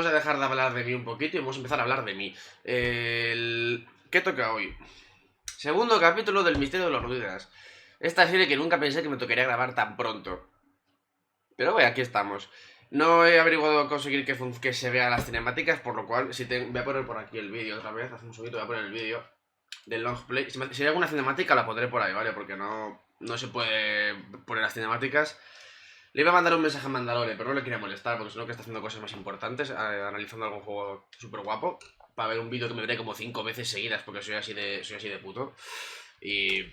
vamos a dejar de hablar de mí un poquito y vamos a empezar a hablar de mí. ¿Qué toca hoy? Segundo capítulo del misterio de los druids. Esta serie que nunca pensé que me tocaría grabar tan pronto. Pero bueno, aquí estamos. No he averiguado conseguir que se vean las cinemáticas, por lo cual voy a poner por aquí el vídeo otra vez. Hace un segundito voy a poner el vídeo del long play. Si hay alguna cinemática la pondré por ahí, ¿vale? Porque no se puede poner las cinemáticas. Le iba a mandar un mensaje a Mandalore, pero no le quería molestar, porque sino que está haciendo cosas más importantes, analizando algún juego súper guapo, para ver un vídeo que me veré como 5 veces seguidas, porque soy así de puto. Y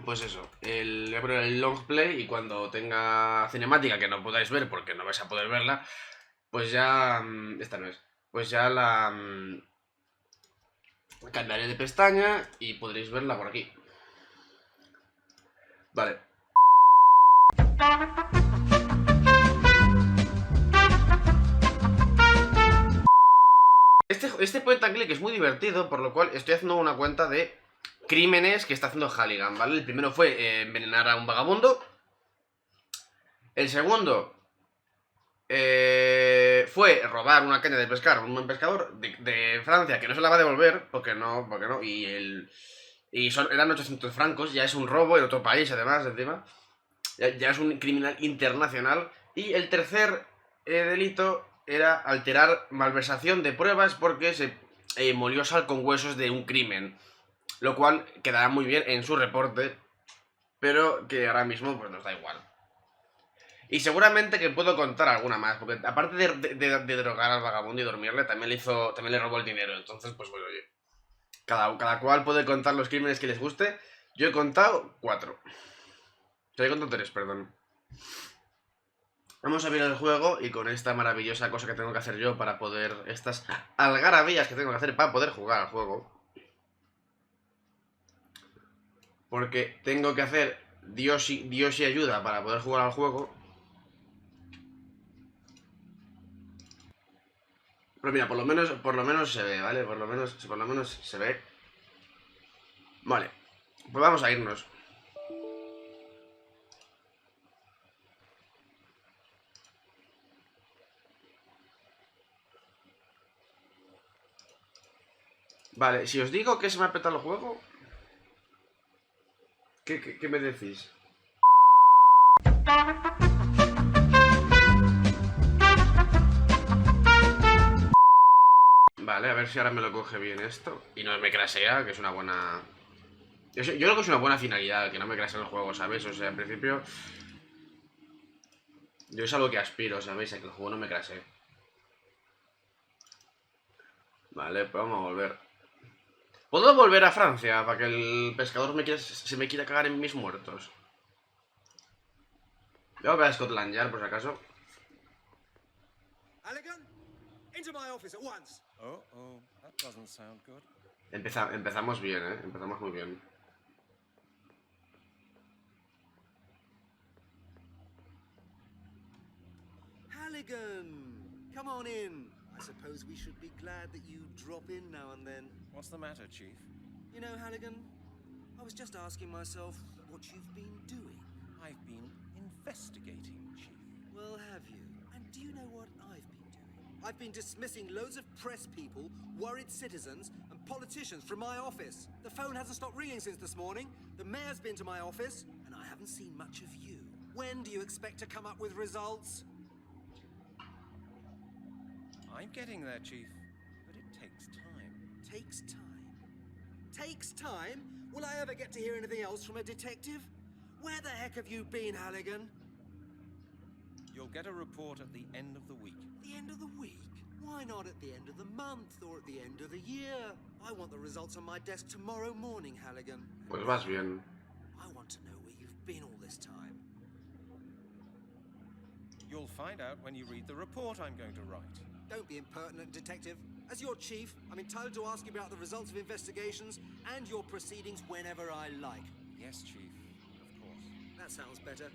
pues eso, voy a poner el long play y cuando tenga cinemática, que no podáis ver porque no vais a poder verla, pues ya... esta no es. Pues ya la... cambiaré de pestaña y podréis verla por aquí. Vale. Este point and click es muy divertido, por lo cual estoy haciendo una cuenta de crímenes que está haciendo Halligan, ¿vale? El primero fue envenenar a un vagabundo. El segundo fue robar una caña de pescar a un pescador de Francia que no se la va a devolver, porque no, eran 800 francos, ya es un robo en otro país además, encima. Ya es un criminal internacional. Y el tercer delito era alterar malversación de pruebas porque se molió sal con huesos de un crimen. Lo cual quedará muy bien en su reporte, pero que ahora mismo pues nos da igual. Y seguramente que puedo contar alguna más, porque aparte de drogar al vagabundo y dormirle, también le robó el dinero. Entonces, pues bueno, oye, cada cual puede contar los crímenes que les guste. Yo he contado 4. He contado 3, perdón. Vamos a ver el juego y con esta maravillosa cosa que tengo que hacer yo para poder... Estas algarabías que tengo que hacer para poder jugar al juego. Porque tengo que hacer Dios y ayuda para poder jugar al juego. Pero mira, por lo menos se ve, ¿vale? Por lo menos se ve. Vale, pues vamos a irnos. Vale, si os digo que se me ha petado el juego, ¿qué me decís? Vale, a ver si ahora me lo coge bien esto. Y no me crasea, que es una buena... Yo creo que es una buena finalidad, que no me crasea el juego, ¿sabes? O sea, en principio... Yo es algo que aspiro, ¿sabéis? A que el juego no me crasee. Vale, pues vamos a volver. ¿Puedo volver a Francia para que el pescador se me quiera cagar en mis muertos? Voy a volver a Scotland Yard, por si acaso. Empezamos bien, ¿eh? Empezamos muy bien. Halligan, come on in. I suppose we should be glad that you drop in now and then. What's the matter, Chief? You know, Halligan, I was just asking myself what you've been doing. I've been investigating, Chief. Well, have you? And do you know what I've been doing? I've been dismissing loads of press people, worried citizens, and politicians from my office. The phone hasn't stopped ringing since this morning. The mayor's been to my office, and I haven't seen much of you. When do you expect to come up with results? I'm getting there, Chief, but it takes time. Takes time. Takes time? Will I ever get to hear anything else from a detective? Where the heck have you been, Halligan? You'll get a report at the end of the week. The end of the week? Why not at the end of the month or at the end of the year? I want the results on my desk tomorrow morning, Halligan. Pues vas bien. I want to know where you've been all this time. You'll find out when you read the report I'm going to write. Don't be impertinent, Detective. As your chief, I'm entitled to ask you about the results of investigations and your proceedings whenever I like. Yes, Chief, of course. That sounds better.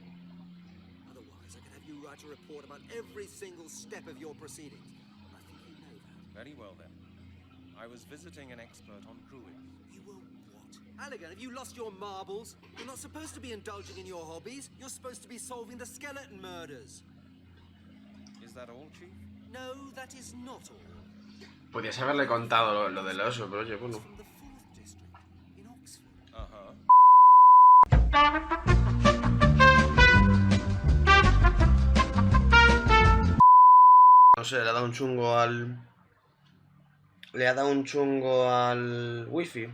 Otherwise, I can have you write a report about every single step of your proceedings. I think you know that. Very well, then. I was visiting an expert on druids. You were what? Halligan, have you lost your marbles? You're not supposed to be indulging in your hobbies. You're supposed to be solving the skeleton murders. Is that all, Chief? No, that is not all. Podías haberle contado lo del oso, pero oye, bueno. From the 4th district in Oxford. Uh-huh. No sé, le ha dado un chungo al... Le ha dado un chungo al wifi.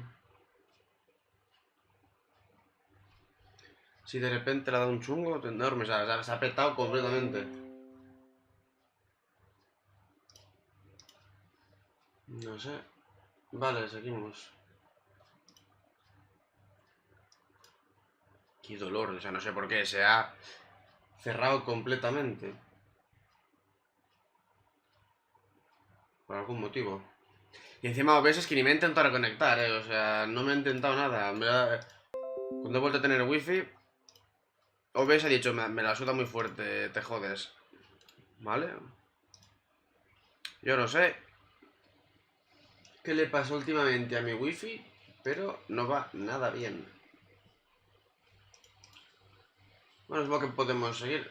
Si de repente le ha dado un chungo enorme, o sea, se ha petado completamente. No sé. Vale, seguimos. Qué dolor, o sea, no sé por qué, se ha cerrado completamente. Por algún motivo. Y encima a veces que ni me he intentado reconectar, o sea, no me he intentado nada. Cuando he vuelto a tener wifi, OBS ha dicho, me la suda muy fuerte, te jodes. ¿Vale? Yo no sé qué le pasó últimamente a mi wifi, pero no va nada bien. Bueno, es lo que podemos seguir.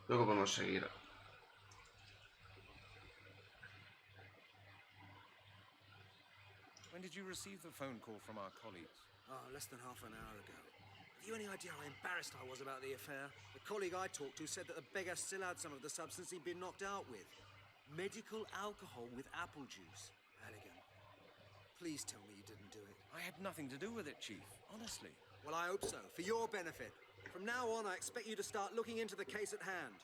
Luego podemos seguir. When did you receive the phone call from our colleagues? Oh, less than half an hour ago. Have you any idea how embarrassed I was about the affair? The colleague I talked to said that the beggar still had some of the substance he'd been knocked out with. Medical alcohol with apple juice. Halligan, please tell me you didn't do it. I had nothing to do with it, Chief. Honestly. Well, I hope so, for your benefit. From now on, I expect you to start looking into the case at hand.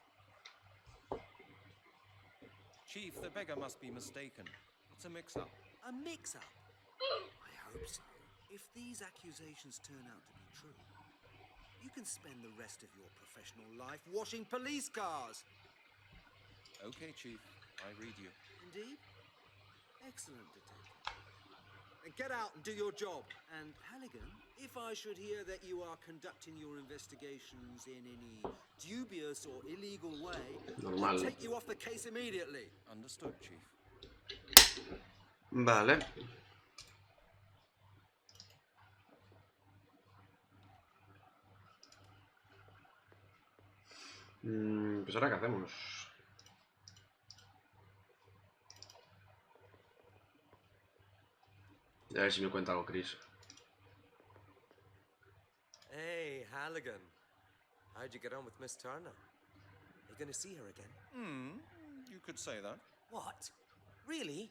Chief, the beggar must be mistaken. It's a mix-up. A mix-up? I hope so. If these accusations turn out to be true, you can spend the rest of your professional life washing police cars. Okay, Chief. I read you. Indeed? Excellent, detective. And get out and do your job. And Halligan, if I should hear that you are conducting your investigations in any dubious or illegal way, Normal. I'll take you off the case immediately. Understood, Chief. Vale. Pues ahora qué hacemos. A ver si me cuenta algo Chris. Hey, Halligan. How'd you get on with Miss Turner? Are you going to see her again? You could say that. What? Really?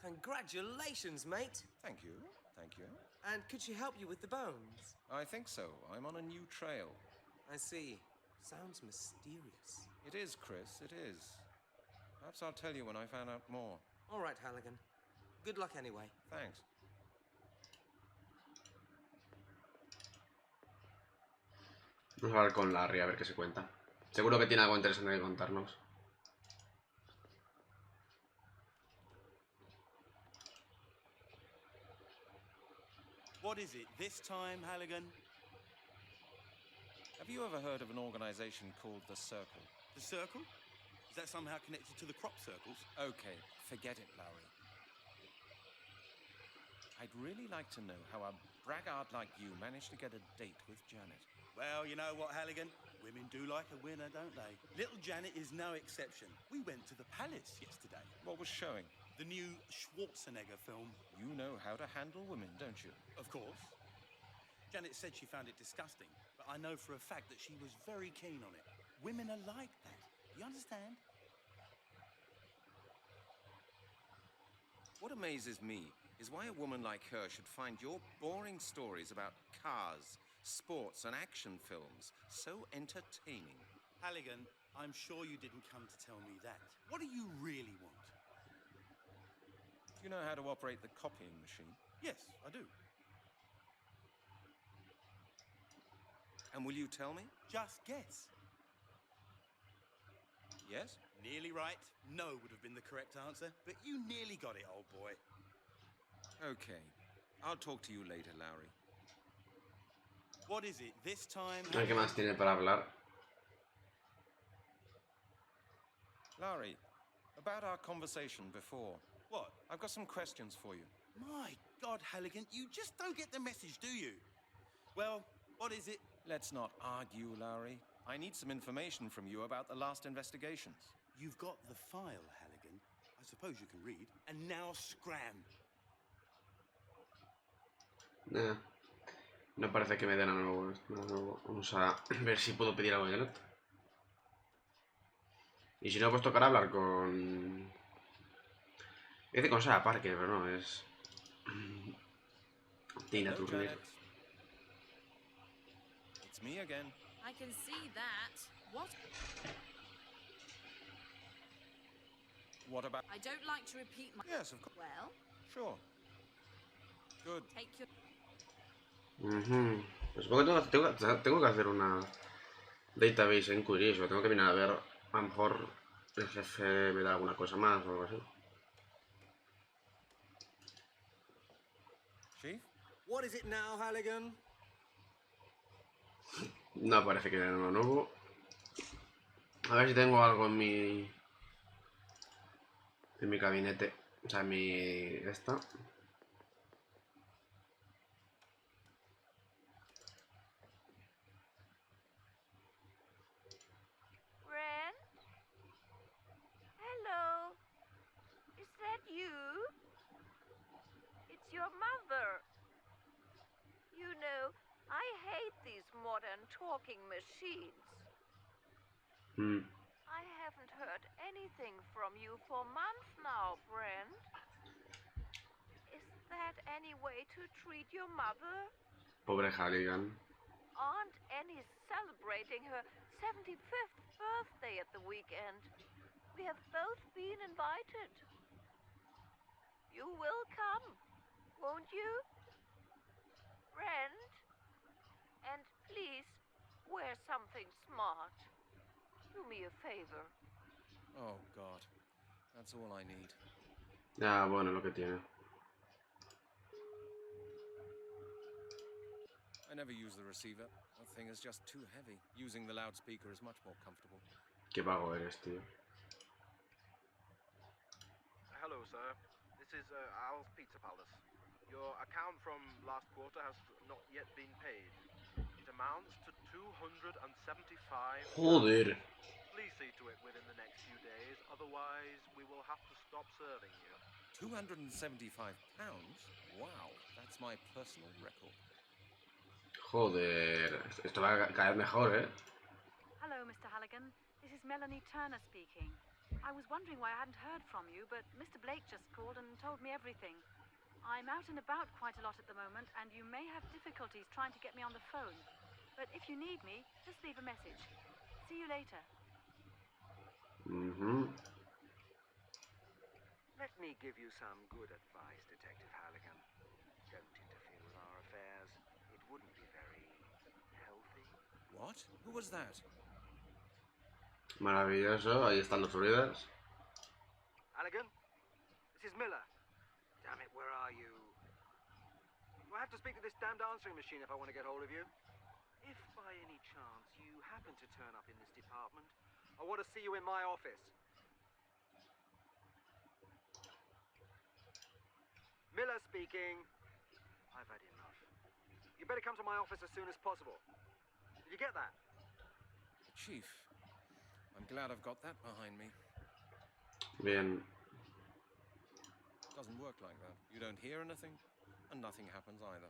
Congratulations, mate. Thank you. Thank you. And could she help you with the bones? I think so. I'm on a new trail. I see. Sounds mysterious. It is, Chris. It is. Perhaps I'll tell you when I find out more. All right, Halligan. Good luck anyway. Thanks. Vamos a hablar con Larry a ver qué se cuenta. Seguro que tiene algo interesante que contarnos. What is it this time, Halligan? Have you ever heard of an organization called The Circle? The Circle? Is that somehow connected to the crop circles? Okay, forget it, Lowry. I'd really like to know how a braggart like you managed to get a date with Janet. Well, you know what, Halligan? Women do like a winner, don't they? Little Janet is no exception. We went to the palace yesterday. What was showing? The new Schwarzenegger film. You know how to handle women, don't you? Of course. Janet said she found it disgusting, but I know for a fact that she was very keen on it. Women are like that. You understand? What amazes me is why a woman like her should find your boring stories about cars, sports, and action films so entertaining. Halligan, I'm sure you didn't come to tell me that. What do you really want? Do you know how to operate the copying machine? Yes, I do. And will you tell me? Just guess. Yes? Nearly right. No would have been the correct answer, but you nearly got it, old boy. Okay. I'll talk to you later, Lowry. What is it this time? A ver qué más tiene para hablar. Lowry, about our conversation before. What? I've got some questions for you. My God, Halligan, you just don't get the message, do you? Well, What is it? Let's not argue, Lowry. I need some information from you about the last investigations. You've got the file, Halligan. I suppose you can read. And now scram. No parece que me den nada nuevo. Vamos a ver si puedo pedir algo de net. Y si no, pues tocará hablar con... Dice con Sarah Parker, pero no, es... Tina Hello, Turner. Janet. It's me again. I can see that. What? What about... I don't like to repeat my... Yes, of course. Well, Sure. Good. take your... Pues supongo que tengo que hacer una database en curioso. Tengo que mirar a ver, a lo mejor el jefe me da alguna cosa más o algo así. Chief? What is it now, Halligan? No parece que haya nada nuevo. A ver si tengo algo en mi gabinete. O sea, en mi... esta. Brent? Hello? Is that you? It's your mother. You know, I hate these modern talking machines. I haven't heard anything from you for months now, Brent. Is that any way to treat your mother? Pobre Halligan. Aren't Annie celebrating her 75th birthday at the weekend? We have both been invited. You will come, won't you? Brent? And please, wear something smart. Do me a favor. Oh, God. That's all I need. Ya, bueno, lo que tiene. I never use the receiver. That thing is just too heavy. Using the loudspeaker is much more comfortable. Qué vago eres, tío. Hello, sir. This is Al's Pizza Palace. Your account from last quarter has not yet been paid. It amounts to 275. Joder. Please see to it within the next few days, otherwise we will have to stop serving you. £275? Wow, that's my personal record. Joder. Esto va a caer mejor, ¿eh? Hello, Mr. Halligan. This is Melanie Turner speaking. I was wondering why I hadn't heard from you, but Mr. Blake just called and told me everything. I'm out and about quite a lot at the moment, and you may have difficulties trying to get me on the phone. But if you need me, just leave a message. See you later. Let me give you some good advice, Detective Halligan. Don't interfere with our affairs. It wouldn't be very healthy. What? Who was that? Maravilloso. Ahí están los druids. Halligan? This is Miller. Damn it, where are you? Do I have to speak to this damned answering machine if I want to get hold of you? If by any chance you happen to turn up in this department, I want to see you in my office. Miller speaking. I've had enough. You better come to my office as soon as possible. Did you get that? Chief, I'm glad I've got that behind me. Bien. Doesn't work like that. You don't hear anything, and nothing happens either.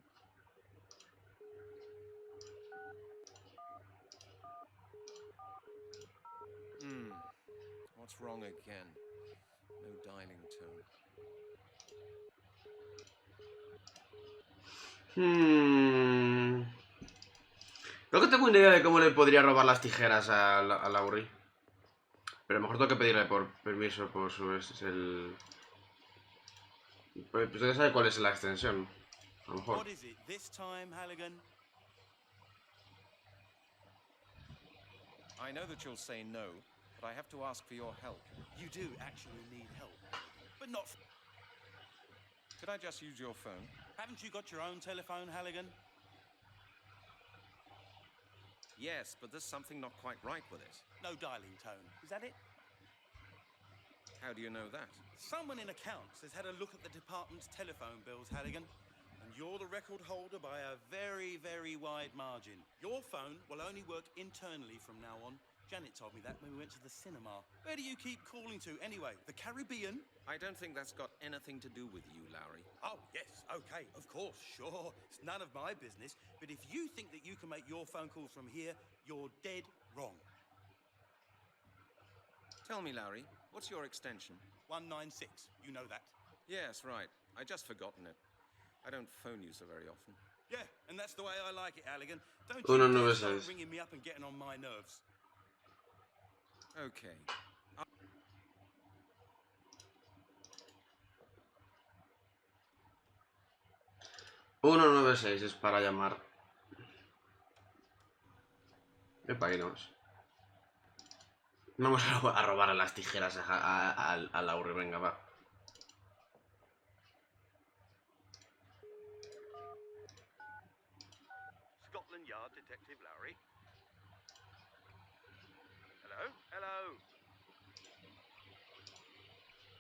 What's wrong again? No dialing tone. Creo que tengo una idea de cómo le podría robar las tijeras a Laurie. Pero a lo mejor tengo que pedirle por permiso por su... Es el... Pues usted sabe cuál es la extensión. A lo mejor. What is it this time, Halligan? I know that you'll say no, but I have to ask for your help. You do actually need help, but not... Could I just use your phone? Haven't you got your own telephone, Halligan? Yes, but there's something not quite right with it. No dialing tone. Is that it? How do you know that? Someone in accounts has had a look at the department's telephone bills, Halligan, and And you're the record holder by a very, very wide margin. Your phone will only work internally from now on. Janet told me that when we went to the cinema. Where do you keep calling to anyway? The Caribbean? I don't think that's got anything to do with you, Lowry. Oh, yes, okay, of course, sure. It's none of my business. But if you think that you can make your phone calls from here, you're dead wrong. Tell me, Lowry, what's your extension? 196, you know that. Yes, right. I just forgotten it. I don't phone you so very often. Yeah, and that's the way I like it, Halligan. Don't Uno you nueve dare start seis. ringing me up and getting on my nerves. Okay. 196 es para llamar. Epa, ahí no es. Vamos a robar las tijeras a Lauri, venga, va. Scotland Yard Detective Lowry. Hello? Hello?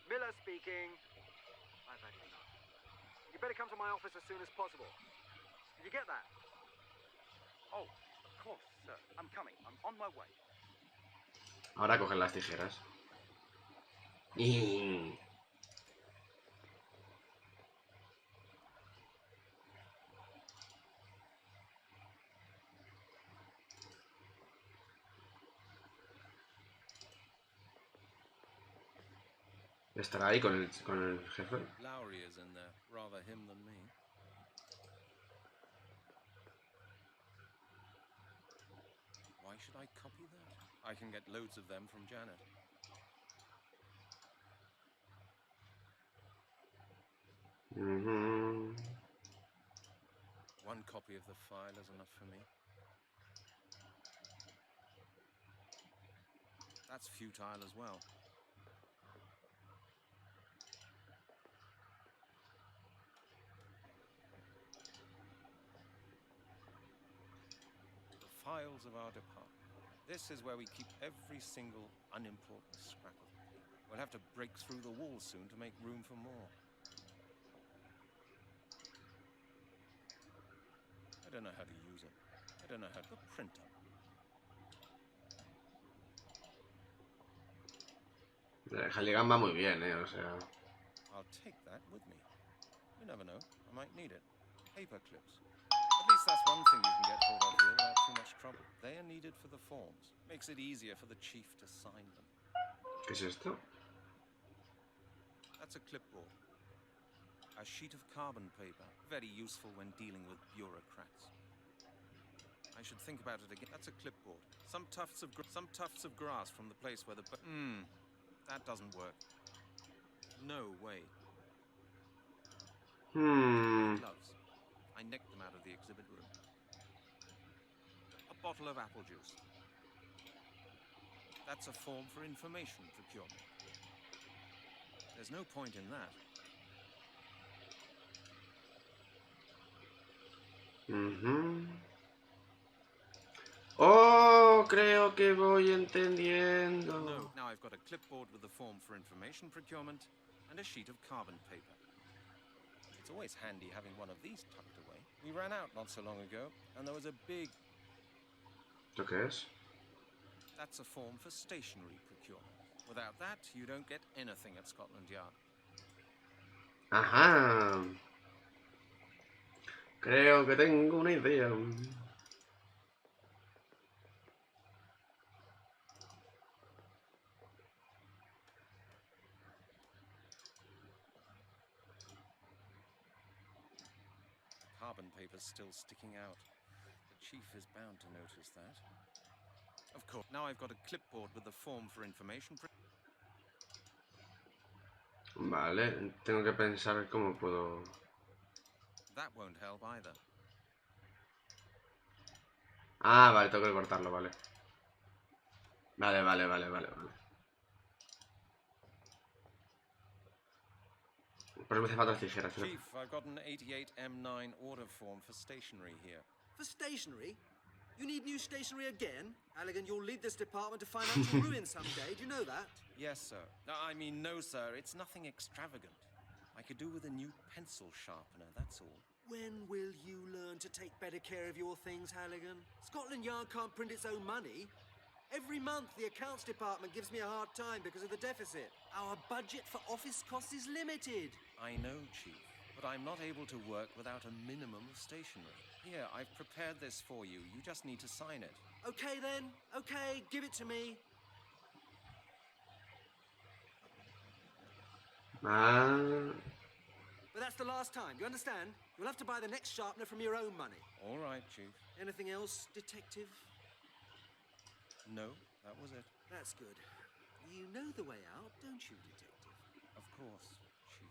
Miller speaking. I've had enough. You better come to my office as soon as possible. Did you get that? Oh, of course, sir. I'm coming. I'm on my way. Ahora cogen las tijeras. Y... ¿estará ahí con el jefe? Lowry is in there. Rather him than me. Why should I copy that? I can get loads of them from Janet. One copy of the file is enough for me. That's futile as well. Files of our department. This is where we keep every single unimportant scrap of paper. We'll have to break through the wall soon to make room for more. I don't know how to use it. I don't know how to print them. Halligan va muy bien, o sea... I'll take that with me. You never know. I might need it. Paper clips. At least that's one thing you can get hold of here without too much trouble. They are needed for the forms. Makes it easier for the chief to sign them. ¿Qué es esto? That's a clipboard. A sheet of carbon paper. Very useful when dealing with bureaucrats. I should think about it again. That's a clipboard. Some tufts of grass from the place where the... that doesn't work. No way. Gloves. I nicked them out of the exhibit room. A bottle of apple juice. That's a form for information procurement. There's no point in that. Oh, creo que voy entendiendo. No, now I've got a clipboard with the form for information procurement and a sheet of carbon paper. It's always handy having one of these tucked away. We ran out not so long ago, and there was a big... ¿Esto qué es? That's a form for stationery procurement. Without that, you don't get anything at Scotland Yard. Ajá. Creo que tengo una idea. Carbon paper's still sticking out. The chief is bound to notice that. Of course, now I've got a clipboard with the form for information. Vale, tengo que pensar cómo puedo... That won't help either. Ah, vale, tengo que cortarlo, vale. Vale. Por eso me hace falta las tijeras. ¿No? Chief, I've got an 88M9 order form for stationery here. For stationery? You need new stationery again? Halligan, you'll lead this department to financial ruin someday. Do you know that? Yes, sir. No, I mean, no, sir. It's nothing extravagant. I could do with a new pencil sharpener, that's all. When will you learn to take better care of your things, Halligan? Scotland Yard can't print its own money. Every month, the accounts department gives me a hard time because of the deficit. Our budget for office costs is limited. I know, Chief, but I'm not able to work without a minimum of stationery. Here, I've prepared this for you. You just need to sign it. Okay then. Okay, give it to me. Ah. But that's the last time, you understand? You'll have to buy the next sharpener from your own money. All right, Chief. Anything else, Detective? No, that was it. That's good. You know the way out, don't you, Detective? Of course, Chief.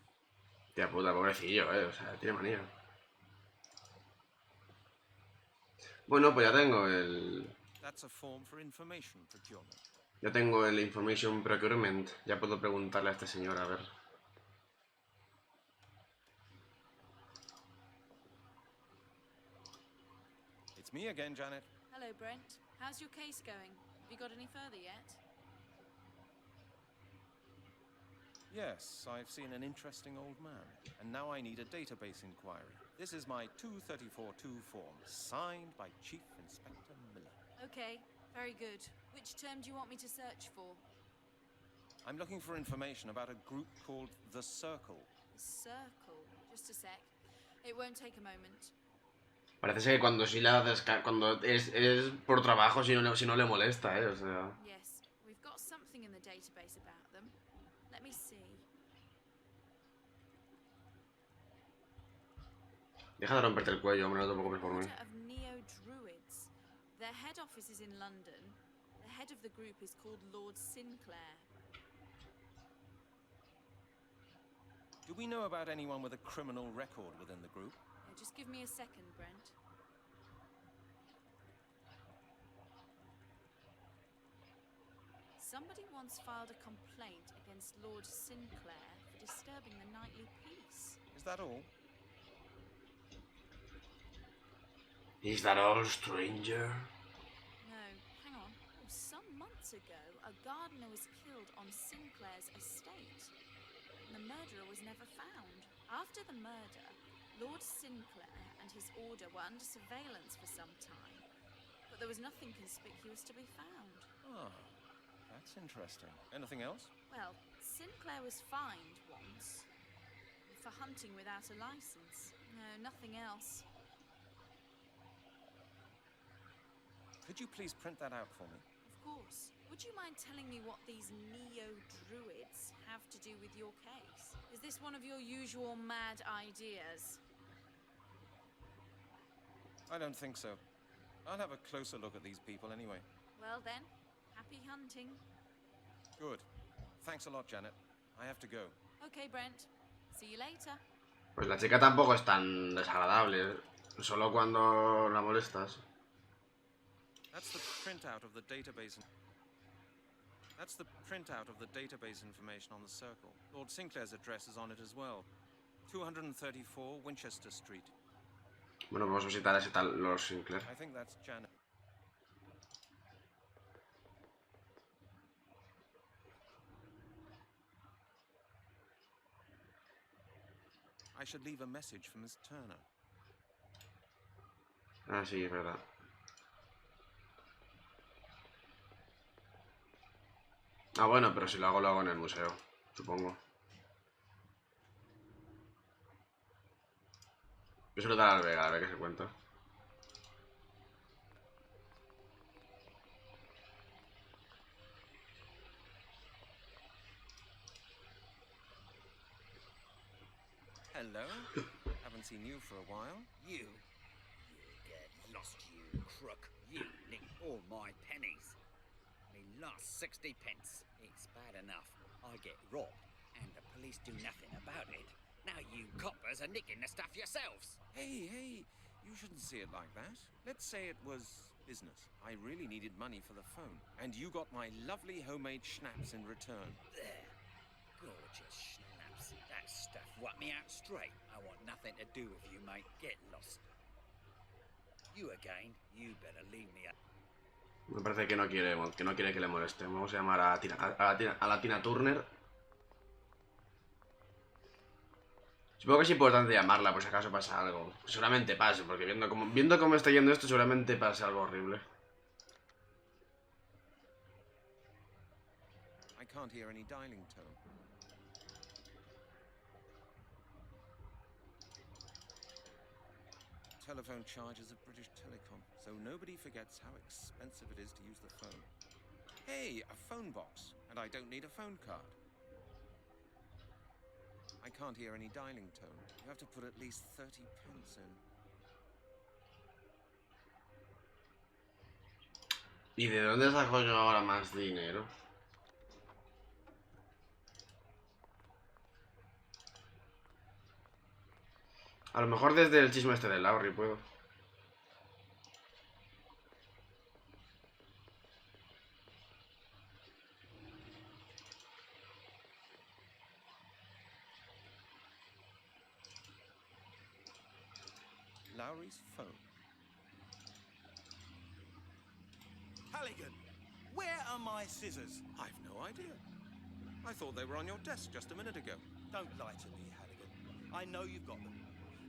Tía puta, pobrecillo, o sea, tiene manía. Bueno, pues ya tengo el... That's a form for information procurement. Ya tengo el Information Procurement. Ya puedo preguntarle a este señor, a ver. It's me again, Janet. Hello, Brent. How's your case going? Have you got any further yet? Yes, I've seen an interesting old man, and now I need a database inquiry. This is my 234-2 form, signed by Chief Inspector Miller. Okay, very good. Which term do you want me to search for? I'm looking for information about a group called The Circle. The Circle. Just a sec. It won't take a moment. Parece ser que cuando sí la cuando es por trabajo, si no le molesta, o sea... Yes, we've got something in the database about them. Let me see. Deja de romperte el cuello, hombre, no te preocupes por mí. Order of Neo-Druids. Their head office is in London. The head of the group is called Lord Sinclair. Do we know about anyone with a criminal record within the group? Yeah, just give me a second, Brent. Somebody once filed a complaint against Lord Sinclair for disturbing the nightly peace. Is that all? Is that all, stranger? No, hang on. Some months ago, a gardener was killed on Sinclair's estate. The murderer was never found. After the murder, Lord Sinclair and his order were under surveillance for some time, but there was nothing conspicuous to be found. Oh, that's interesting. Anything else? Well, Sinclair was fined once for hunting without a license. No, nothing else. Could you please print that out for me? Of course. Would you mind telling me what these Neo-Druids have to do with your case? Is this one of your usual mad ideas? I don't think so. I'll have a closer look at these people anyway. Well then, happy hunting. Good. Thanks a lot, Janet. I have to go. Okay, Brent. See you later. Pues la chica tampoco es tan desagradable, solo cuando la molestas. That's the printout of the database. That's the printout of the database information on the circle. Lord Sinclair's address is on it as well. 234 Winchester Street. Bueno, vamos a visitar a ese tal Lord Sinclair. I think that's Janet. I should leave a message for Miss Turner. Ah, sí, es verdad. Ah, bueno, pero si lo hago en el museo, supongo. Yo se lo daré al Vega, a ver qué se cuenta. Hello. Haven't seen you for a while. You get lost, you crook. You nicked all my pennies. Me last 60 pence. It's bad enough. I get robbed, and the police do nothing about it. Now you coppers are nicking the stuff yourselves. Hey, you shouldn't see it like that. Let's say it was business. I really needed money for the phone, and you got my lovely homemade schnapps in return. There. Gorgeous schnapps. That stuff wiped me out straight. I want nothing to do with you, mate. Get lost. You again, you better leave me up. Me parece que no quiere que le moleste. Vamos a llamar a la Tina Turner. Supongo que es importante llamarla por si acaso pasa algo. Seguramente pase, porque viendo cómo está yendo esto, seguramente pase algo horrible. I can't hear any dialing tone. Telephone charges of British Telecom, so nobody forgets how expensive it is to use the phone. Hey, a phone box, and I don't need a phone card. I can't hear any dialing tone. You have to put at least 30 pence in. ¿Y de dónde saco yo ahora más dinero? A lo mejor desde el chisme este del Lowry puedo. Lowry's phone. Halligan, where are my scissors? I've no idea. I thought they were on your desk just a minute ago. Don't lie to me, Halligan. I know you've got them.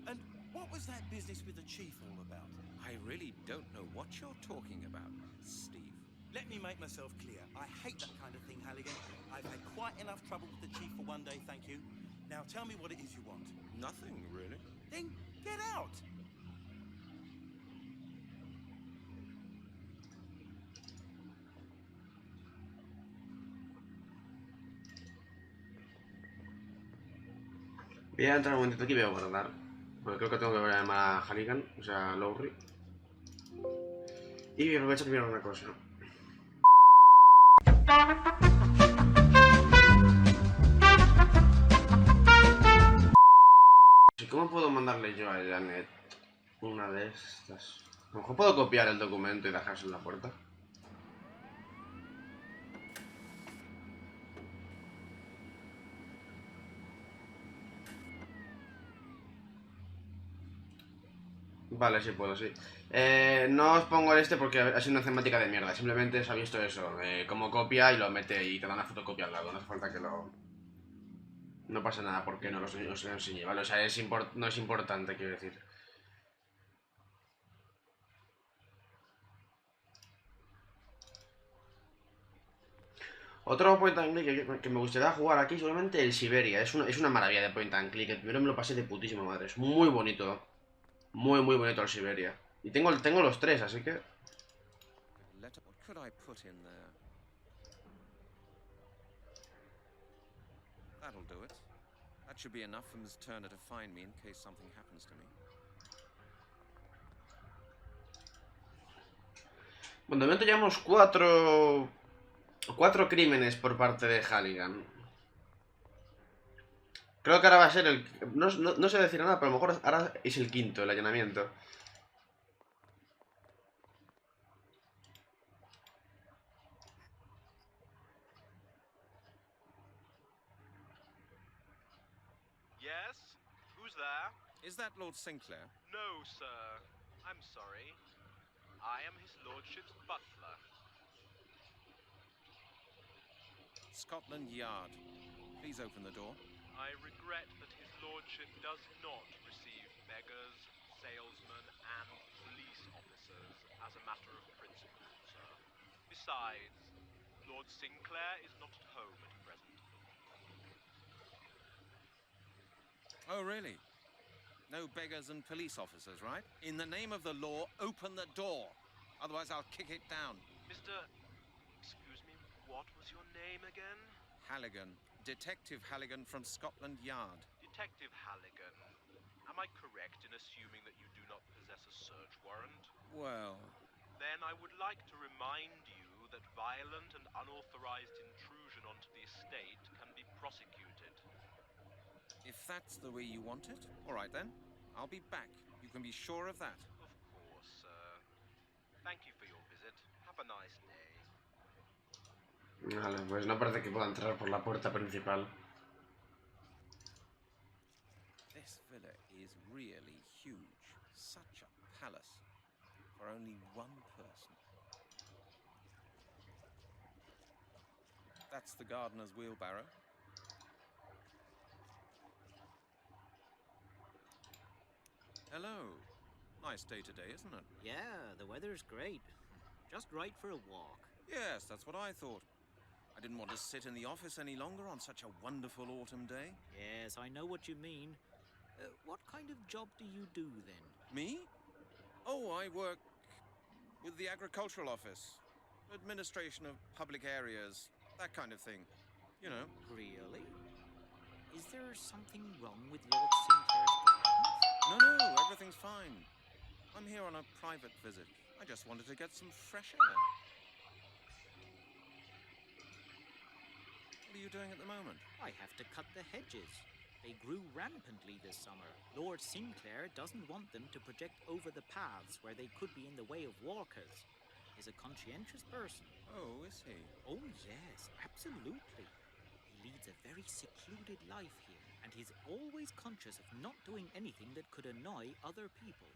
And what was that business with the chief all about? I really don't know what you're talking about, Steve. Let me make myself clear. I hate that kind of thing, Halligan. I've had quite enough trouble with the chief for one day, thank you. Now tell me what it is you want. Nothing, really. Then get out! Voy a entrar un momentito aquí y voy a guardar. Porque creo que tengo que volver a llamar a Halligan, o sea, a Lowry. Y voy a aprovechar que mirar una cosa. ¿Cómo puedo mandarle yo a Janet una de estas? A lo mejor puedo copiar el documento y dejárselo en la puerta. Vale, sí puedo, sí. No os pongo el este porque ha sido una temática de mierda. Simplemente se ha visto eso, como copia y lo mete y te da una fotocopia al lado. No hace falta que lo... No pasa nada porque no os lo enseñe, ¿vale? O sea, no es importante, quiero decir. Otro point and click que me gustaría jugar aquí, seguramente el Siberia. Es una maravilla de point and click. El primero me lo pasé de putísima madre. Es muy bonito. Muy bonito el Siberia. Y tengo los tres, así que... What could I put in there? That'll do it. That should be enough for Miss Turner to find me in case something happens to me. Bueno, de momento llevamos cuatro crímenes por parte de Halligan. Creo que ahora va a ser el... No sé decir nada, pero a lo mejor ahora es el quinto, el allanamiento. Yes? Who's there? Is that Lord Sinclair? No, sir. I'm sorry. I am his lordship's butler. Scotland Yard. Please open the door. I regret that his lordship does not receive beggars, salesmen, and police officers as a matter of principle, sir. Besides, Lord Sinclair is not at home at present. Oh, really? No beggars and police officers, right? In the name of the law, open the door. Otherwise, I'll kick it down. Excuse me, what was your name again? Halligan. Detective Halligan from Scotland Yard. Detective Halligan. Am I correct in assuming that you do not possess a search warrant? Well... Then I would like to remind you that violent and unauthorized intrusion onto the estate can be prosecuted. If that's the way you want it, all right then. I'll be back. You can be sure of that. Of course, sir. Thank you for your visit. Have a nice day. Vale, pues no parece que pueda entrar por la puerta principal. This villa is really huge. Such a palace. For only one person. That's the gardener's wheelbarrow. Hello. Nice day today, isn't it? Yeah, the weather's great. Just right for a walk. Yes, that's what I thought. I didn't want to sit in the office any longer on such a wonderful autumn day. Yes, I know what you mean. What kind of job do you do then? Me? Oh, I work with the agricultural office. Administration of public areas, that kind of thing. You know. Really? Is there something wrong with Lord Sinclair's gardens? No, everything's fine. I'm here on a private visit. I just wanted to get some fresh air. What are you doing at the moment? I have to cut the hedges. They grew rampantly this summer. Lord Sinclair doesn't want them to project over the paths where they could be in the way of walkers. He's a conscientious person. Oh, is he? Oh, yes, absolutely. He leads a very secluded life here, and he's always conscious of not doing anything that could annoy other people.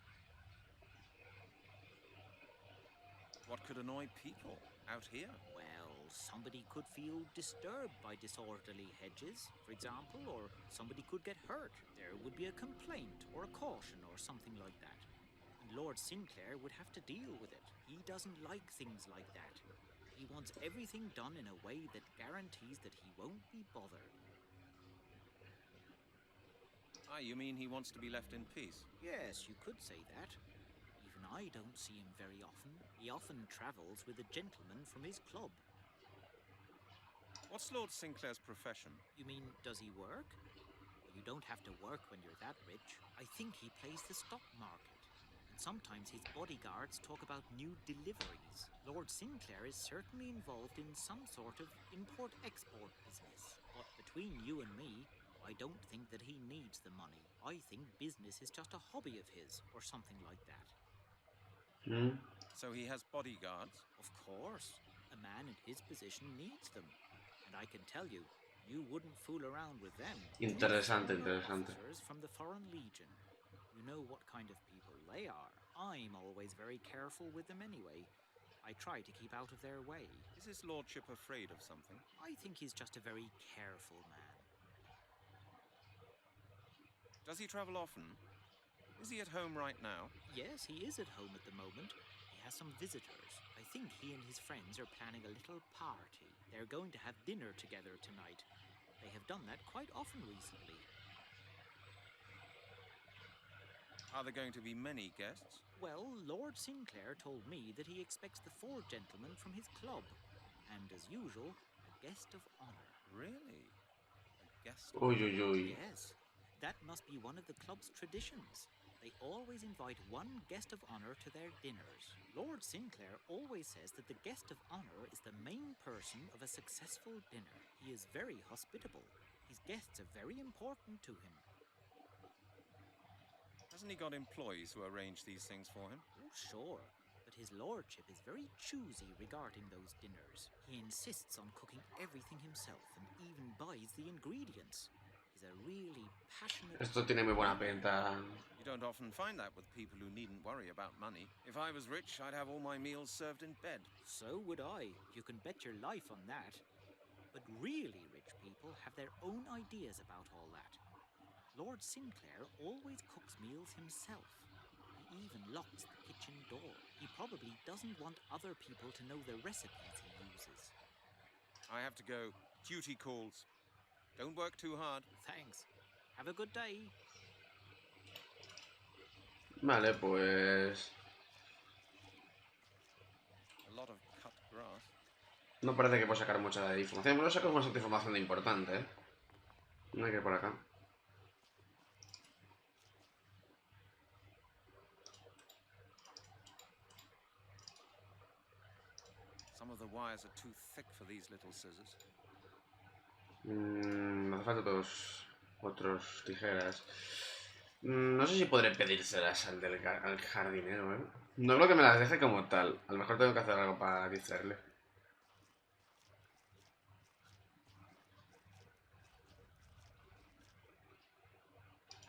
What could annoy people out here? Well, somebody could feel disturbed by disorderly hedges, for example, or somebody could get hurt. There would be a complaint or a caution or something like that. And Lord Sinclair would have to deal with it. He doesn't like things like that. He wants everything done in a way that guarantees that he won't be bothered. Ah, you mean he wants to be left in peace? Yes, you could say that. Even I don't see him very often. He often travels with a gentleman from his club. What's Lord Sinclair's profession? You mean, does he work? You don't have to work when you're that rich. I think he plays the stock market. And sometimes his bodyguards talk about new deliveries. Lord Sinclair is certainly involved in some sort of import-export business. But between you and me, I don't think that he needs the money. I think business is just a hobby of his, or something like that. So he has bodyguards? Of course. A man in his position needs them. And I can tell you, you wouldn't fool around with them. Interesante. Officers from the Foreign Legion. You know what kind of people they are. I'm always very careful with them anyway. I try to keep out of their way. Is his lordship afraid of something? I think he's just a very careful man. Does he travel often? Is he at home right now? Yes, he is at home at the moment. He has some visitors. I think he and his friends are planning a little party. They're going to have dinner together tonight. They have done that quite often recently. Are there going to be many guests? Well, Lord Sinclair told me that he expects the 4 gentlemen from his club. And as usual, a guest of honor. Really? A guest? Yes. That must be one of the club's traditions. They always invite one guest of honor to their dinners. Lord Sinclair always says that the guest of honor is the main person of a successful dinner. He is very hospitable. His guests are very important to him. Hasn't he got employees who arrange these things for him? Oh, sure. But his lordship is very choosy regarding those dinners. He insists on cooking everything himself and even buys the ingredients. He's a really passionate... Esto tiene muy buena pinta. You don't often find that with people who needn't worry about money. If I was rich, I'd have all my meals served in bed. So would I. You can bet your life on that. But really rich people have their own ideas about all that. Lord Sinclair always cooks meals himself. He even locks the kitchen door. He probably doesn't want other people to know the recipes he uses. I have to go. Duty calls. Don't work too hard. Thanks. Have a good day. Vale, pues... A lot of cut grass. No parece que puedo sacar mucha de información, pero saco bastante información de importante, ¿eh? No hay que ir por acá. Some of the wires are too thick for these little scissors. Me hace falta otros tijeras. No sé si podré pedírselas al jardinero, ¿eh? No creo que me las deje como tal. A lo mejor tengo que hacer algo para distraerle.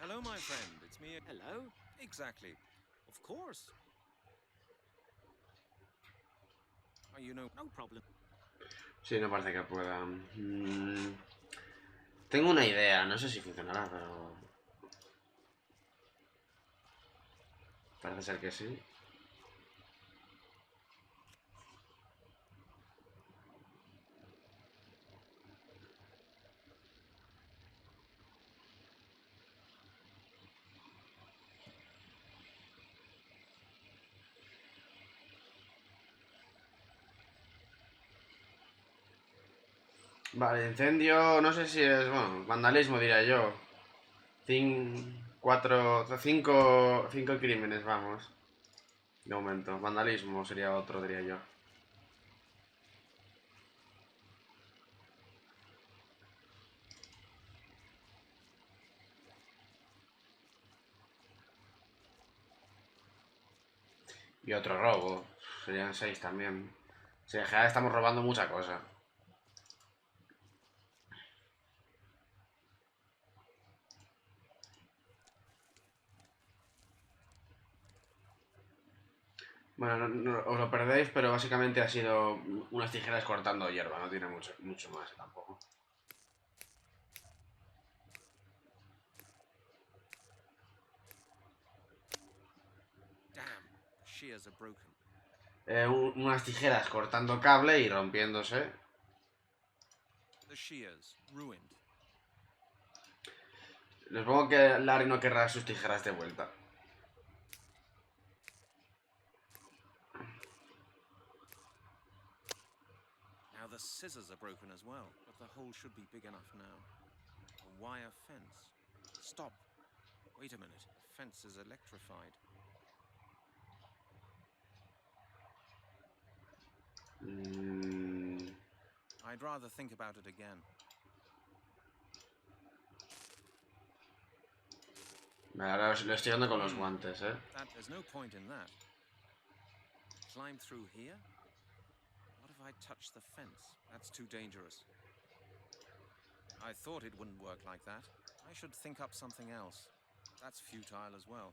Hello, my friend. It's me. Hello? Exactly. Of course. Oh, you know. No problem. Sí, no parece que pueda. Tengo una idea, no sé si funcionará, pero... Parece ser que sí. Vale, incendio, no sé si es, bueno, vandalismo diría yo. Cinco crímenes, vamos. De momento, vandalismo sería otro, diría yo. Y otro robo, serían 6 también. Sí, en general estamos robando mucha cosa. Bueno, os lo perdéis, pero básicamente ha sido unas tijeras cortando hierba, no tiene mucho más tampoco. Damn, the shears are broken. Unas tijeras cortando cable y rompiéndose. The shears, ruined. Les pongo que Larry no querrá sus tijeras de vuelta. Now the scissors are broken as well, but the hole should be big enough now. A wire fence. Stop. Wait a minute. The fence is electrified. I'd rather think about it again. Ahora lo estoy dando con los guantes, There's no point in that. Climb through here? What if I touch the fence? That's too dangerous. I thought it wouldn't work like that. I should think up something else. That's futile as well.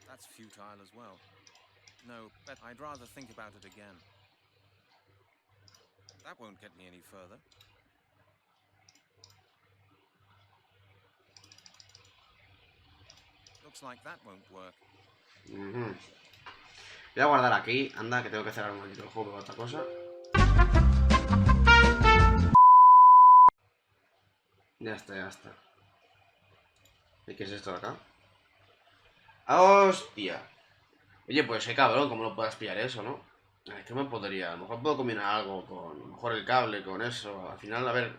That's futile as well. No, but I'd rather think about it again. That won't get me any further. Looks like that won't work. Voy a guardar aquí. Anda, que tengo que cerrar un momentito el juego o otra cosa. Ya está, ya está. ¿Y qué es esto de acá? ¡Hostia! Oye, pues qué cabrón, ¿cómo no puedas pillar eso, no? ¿Qué me podría? A lo mejor puedo combinar algo con... A lo mejor el cable con eso. Al final, a ver...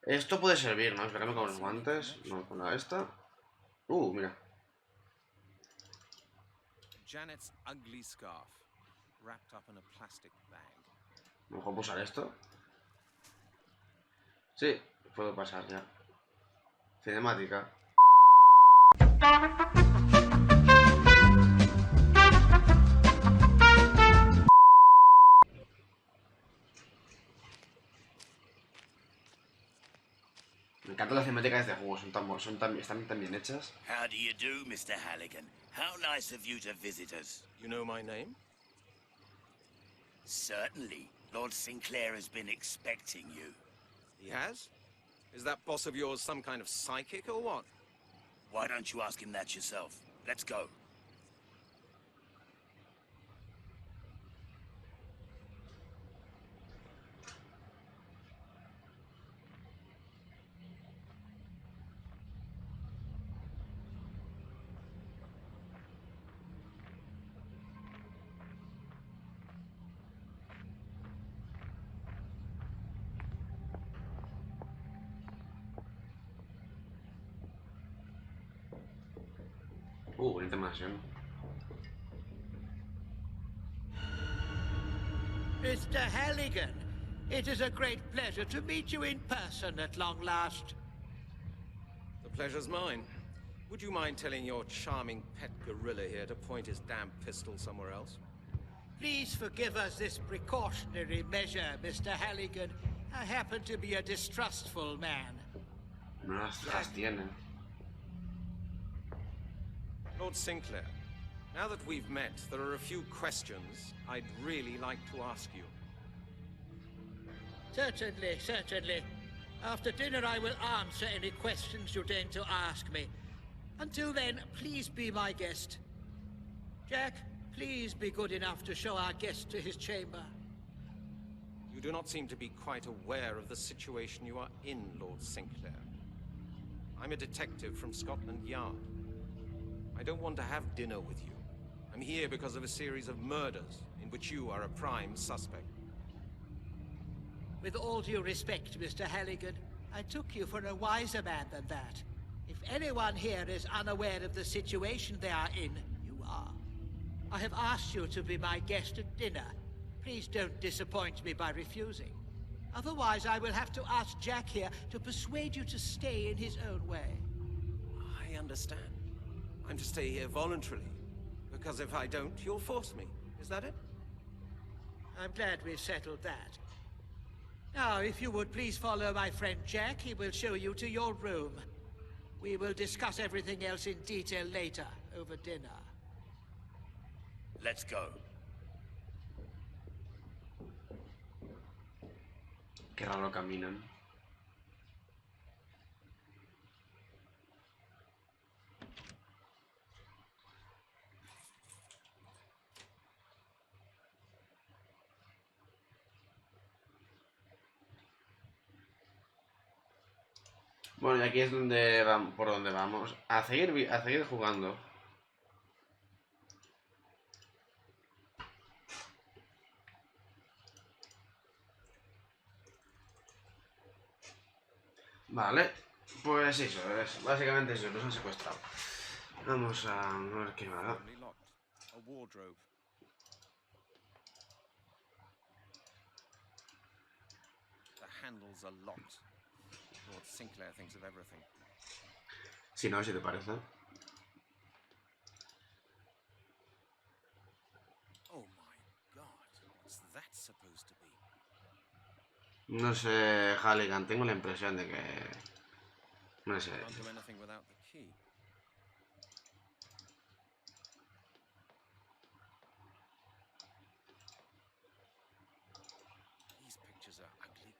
Esto puede servir, ¿no? Esperarme con los guantes. No, con la esta. Mira. Janet's ugly scarf, wrapped up in a plastic bag. A lo mejor puedo usar esto. Sí, puedo pasar ya. Cinemática. Me encantan las cinemáticas de juego, están tan bien hechas. How do you do, Mr. Halligan? How nice of you to visit us. You know my name? Certainly. Lord Sinclair has been expecting you. He has? Is that boss of yours some kind of psychic or what? Why don't you ask him that yourself? Let's go. Bonita mansión. Mr. Halligan, it is a great pleasure to meet you in person at long last. The pleasure's mine. Would you mind telling your charming pet gorilla here to point his damn pistol somewhere else? Please forgive us this precautionary measure, Mr. Halligan. I happen to be a distrustful man. No las cejas tiene. Lord Sinclair, now that we've met, there are a few questions I'd really like to ask you. Certainly, certainly. After dinner I will answer any questions you deign to ask me. Until then, please be my guest. Jack, please be good enough to show our guest to his chamber. You do not seem to be quite aware of the situation you are in, Lord Sinclair. I'm a detective from Scotland Yard. I don't want to have dinner with you. I'm here because of a series of murders in which you are a prime suspect. With all due respect, Mr. Halligan, I took you for a wiser man than that. If anyone here is unaware of the situation they are in, you are. I have asked you to be my guest at dinner. Please don't disappoint me by refusing. Otherwise, I will have to ask Jack here to persuade you to stay in his own way. I understand. I'm to stay here voluntarily, because if I don't, you'll force me. Is that it? I'm glad we've settled that. Now, if you would please follow my friend Jack, he will show you to your room. We will discuss everything else in detail later, over dinner. Let's go. Qué raro caminan. Bueno, y aquí es donde vamos, por donde vamos. A seguir jugando. Vale, pues eso, es, básicamente eso, nos han secuestrado. Vamos a ver qué va. A wardrobe. The handles are locked. Lord Sinclair thinks of everything. Si no, si te parece. Oh my god, what's that supposed to be? No sé, Halligan, tengo la impresión de que... No sé. Can't do anything without the key. These pictures are ugly.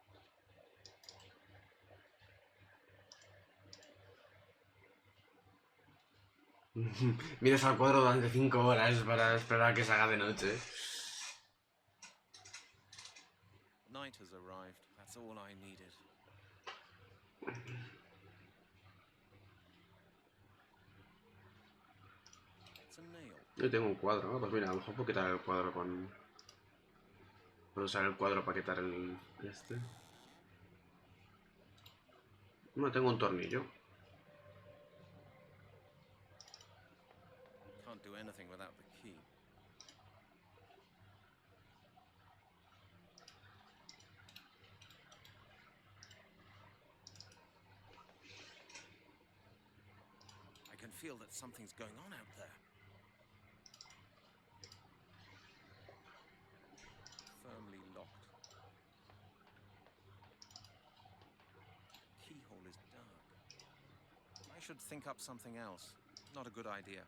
Miras al cuadro durante 5 horas para esperar a que se haga de noche. Night has arrived. That's all I needed. It's a nail. Yo tengo un cuadro, ¿no? Pues mira, a lo mejor puedo quitar el cuadro con... Puedo usar el cuadro para quitar el... este. No, tengo un tornillo. Can't do anything without the key. I can feel that something's going on out there. Firmly locked. The keyhole is dark. I should think up something else. Not a good idea.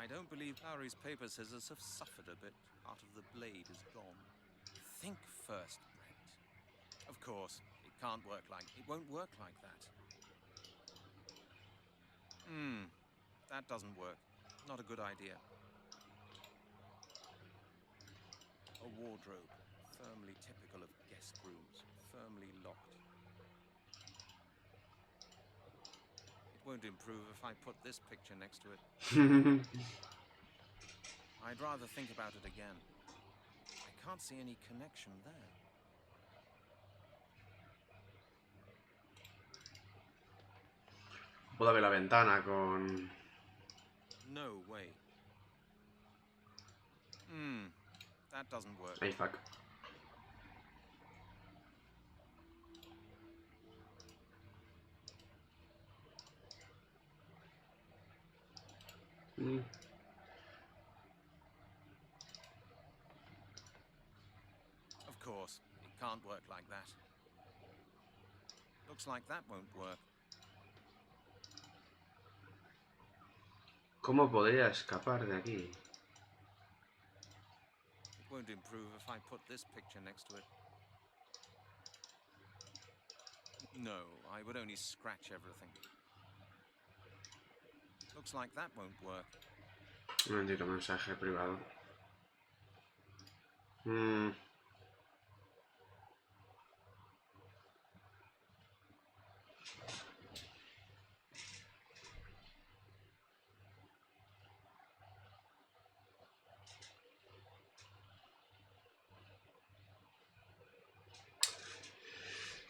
I don't believe Lowry's paper scissors have suffered a bit. Part of the blade is gone. Think first, Brent. Of course, it can't work like... It won't work like that. That doesn't work. Not a good idea. A wardrobe. Firmly typical of guest rooms. Firmly locked. It won't improve if I put this picture next to it. I'd rather think about it again. I can't see any connection there. Puedo abrir la ventana con... No way. That doesn't work. Ay, fuck. Of course, it can't work like that. Looks like that won't work. ¿Cómo podría escapar de aquí? It won't improve if I put this picture next to it. No, I would only scratch everything. Looks like that won't work. Un momentito, mensaje privado.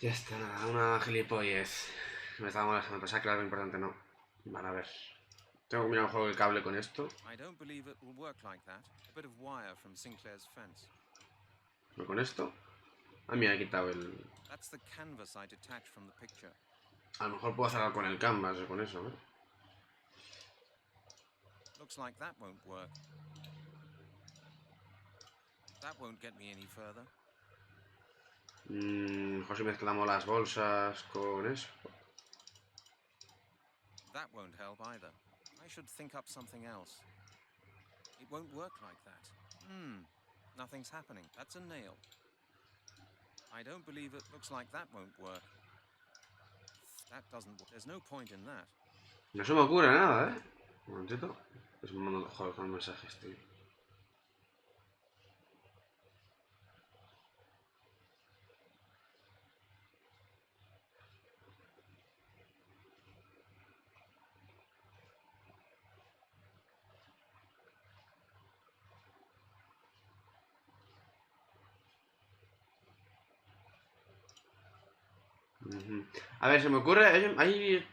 Ya está, nada, una gilipollez. Me estaba molestando, pensaba que era algo importante, no. Vale, a ver. Tengo que mirar un juego el cable con esto. I don't believe it will work like that. A bit of wire from Sinclair's fence. ¿No con esto? Ah, mira, he quitado el... That's the canvas I detached from the picture. A lo mejor puedo hacer algo con el canvas o con eso, ¿no? Looks like that won't work. That won't get me any further. Mejor si mezclamos las bolsas con eso. That won't help either. I should think up something else. It won't work like that. Nothing's happening. That's a nail. I don't believe it. Looks like that won't work. That doesn't work. There's no point in that. No se me ocurre nada, ¿eh? Un momentito. Es un montón de juegos con mensajes, tío. A ver, se me ocurre... Hay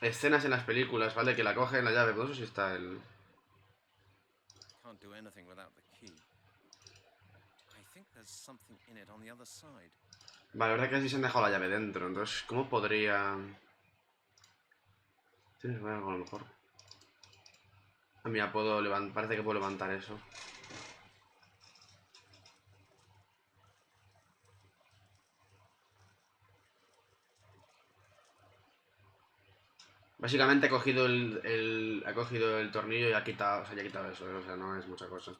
escenas en las películas, ¿vale? Que la cogen la llave. No sé si está el... Can't do anything without the key. I think there's something in it on the other side. Vale, la verdad que así se han dejado la llave dentro. Entonces, ¿cómo podría...? Tienes que ver algo a lo mejor. Ah, mira, puedo levantar... Parece que puedo levantar eso. Básicamente ha cogido ha cogido el tornillo y ha quitado, o sea, ya ha quitado eso, ¿eh? O sea, no es mucha cosa.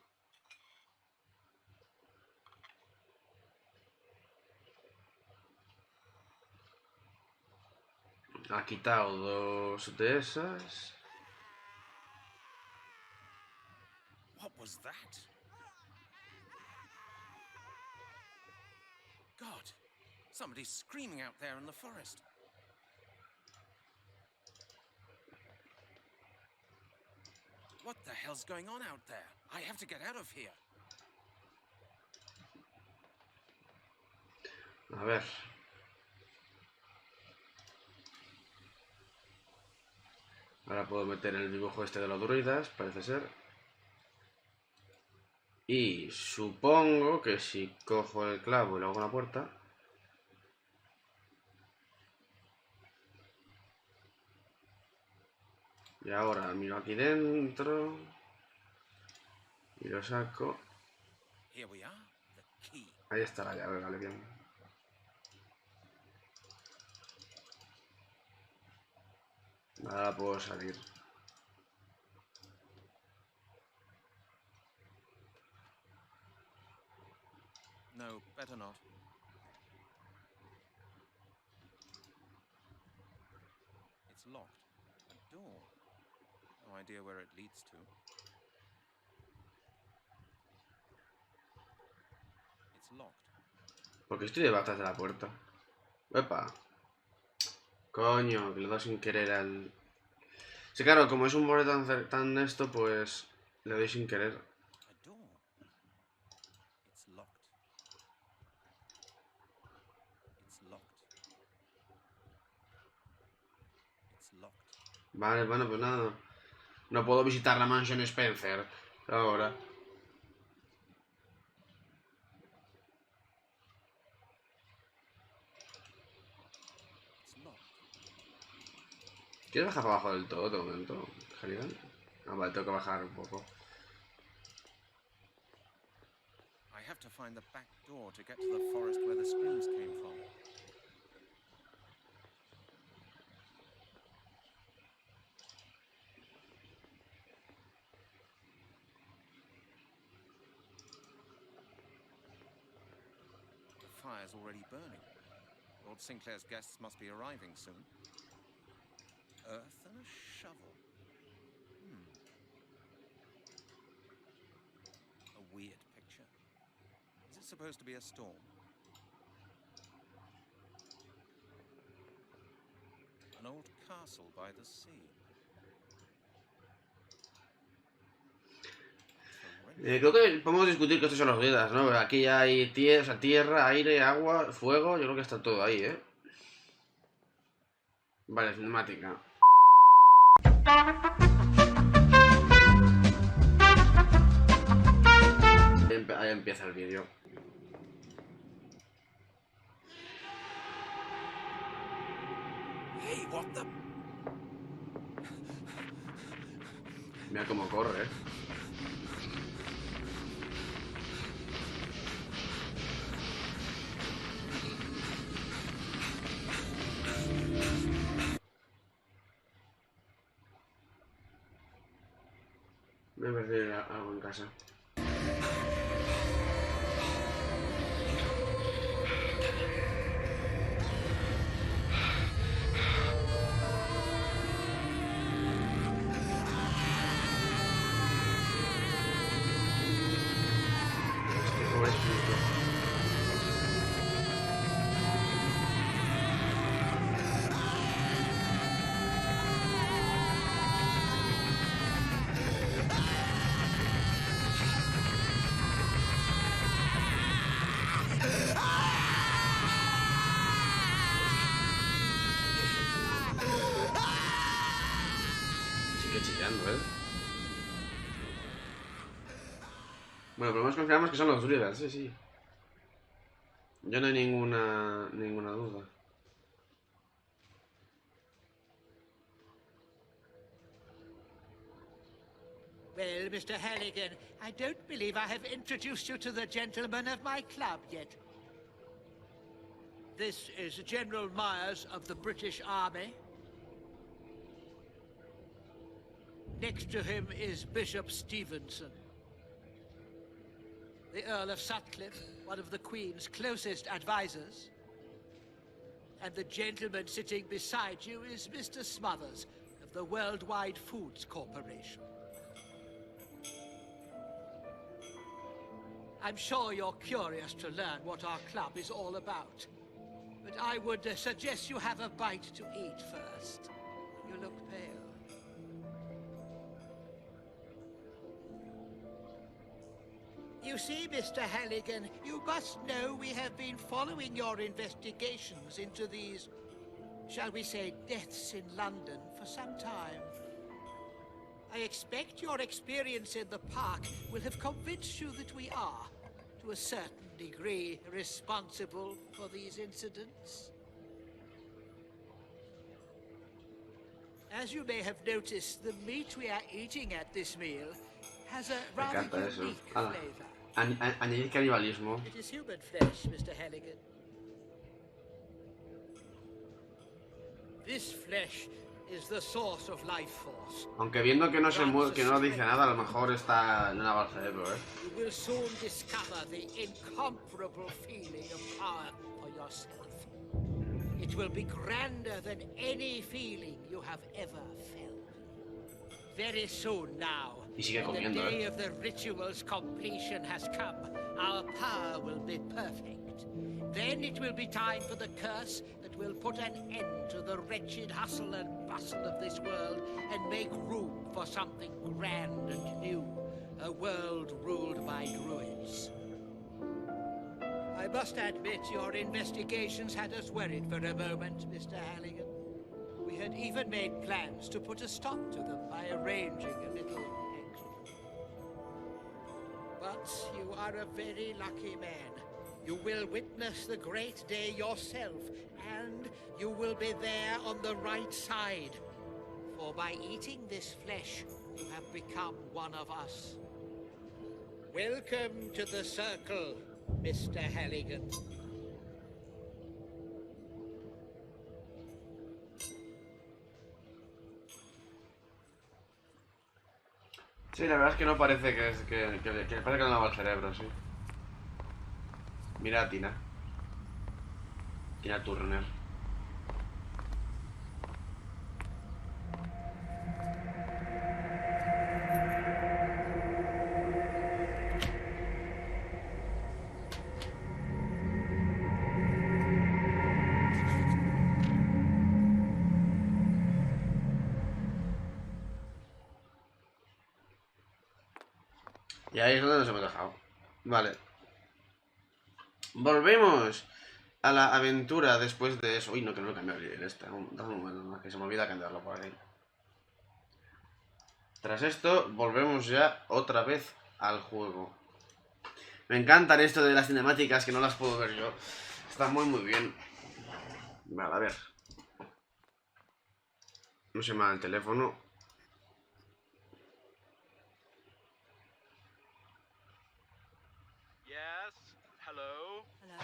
Ha quitado dos de esas. What was that? God, somebody's screaming out there in the forest. What the hell's going on out there? I have to get out of here. A ver. Ahora puedo meter el dibujo este de los druidas, parece ser. Y supongo que si cojo el clavo y lo hago con la puerta... Y ahora miro aquí dentro. Y lo saco. Here we are, the key. Ahí está la llave, vale, bien. Ahora puedo salir. No, better not. It's locked. A door. No idea where it leads to. It's locked. Porque estoy debajo de la puerta. ¡Epa! Coño, que le he dado sin querer al... Sí, claro, como es un borde tan esto, pues... Le doy sin querer. A door. It's locked. It's locked. It's locked. Vale, bueno, pues nada. No puedo visitar la mansión Spencer. Ahora. ¿Quieres bajar para abajo del todo de momento, Genial? Ah, vale, tengo que bajar un poco. I have to find the back door to get to the forest where the screams came from. The fire's already burning. Lord Sinclair's guests must be arriving soon. Earth and a shovel. weird picture. Is it supposed to be a storm? An old castle by the sea. Creo que podemos discutir que estos son los druidas, ¿no? Aquí ya hay tierra, aire, agua, fuego. Yo creo que está todo ahí, ¿eh? Vale, cinemática. Ahí empieza el vídeo. Hey, what the... Mira cómo corre, ¿eh? Me voy a perder algo en casa. Sigue chillando, ¿eh? Bueno, por lo menos confiamos que son los druidas, sí, sí. Yo no hay ninguna duda. Well, Mr. Halligan, I don't believe I have introduced you to the gentlemen of my club yet. This is General Myers of the British Army. Next to him is Bishop Stevenson. The Earl of Sutcliffe, one of the Queen's closest advisors. And the gentleman sitting beside you is Mr. Smothers of the Worldwide Foods Corporation. I'm sure you're curious to learn what our club is all about. But I would suggest you have a bite to eat first. You look pale. You see, Mr. Halligan, you must know we have been following your investigations into these, shall we say, deaths in London for some time. I expect your experience in the park will have convinced you that we are, to a certain degree, responsible for these incidents. As you may have noticed, the meat we are eating at this meal has a rather unique flavor. Añadir canibalismo. It is human flesh, Mr. Halligan. This flesh is the source of life force. Aunque viendo que no se mueve, que no dice nada, a lo mejor está en una balsa de cerebro, ¿eh? You will soon discover the incomparable feeling of power for yourself. It will be grander than any feeling you have ever felt. Very soon now, Y sigue when the comiendo, day ¿eh? of the ritual's completion has come, our power will be perfect. Then it will be time for the curse that will put an end to the wretched hustle and bustle of this world and make room for something grand and new, a world ruled by druids. I must admit your investigations had us worried for a moment, Mr. Halligan. We had even made plans to put a stop to them by arranging a little exit. But you are a very lucky man. You will witness the great day yourself, and you will be there on the right side. For by eating this flesh, you have become one of us. Welcome to the circle, Mr. Halligan. Sí, la verdad es que no parece que parece que no lava el cerebro, sí. Mira a Tina. Tina Turner. Y ahí es donde nos hemos dejado. Vale. Volvemos a la aventura después de eso. Uy, no, que no lo he cambiado el este. Dame un momento, ¿no? Que se me olvida cambiarlo por ahí. Tras esto, volvemos ya otra vez al juego. Me encantan esto de las cinemáticas, que no las puedo ver yo. Está muy bien. Vale, a ver. No se me da el teléfono. Yes? Hello? Hello?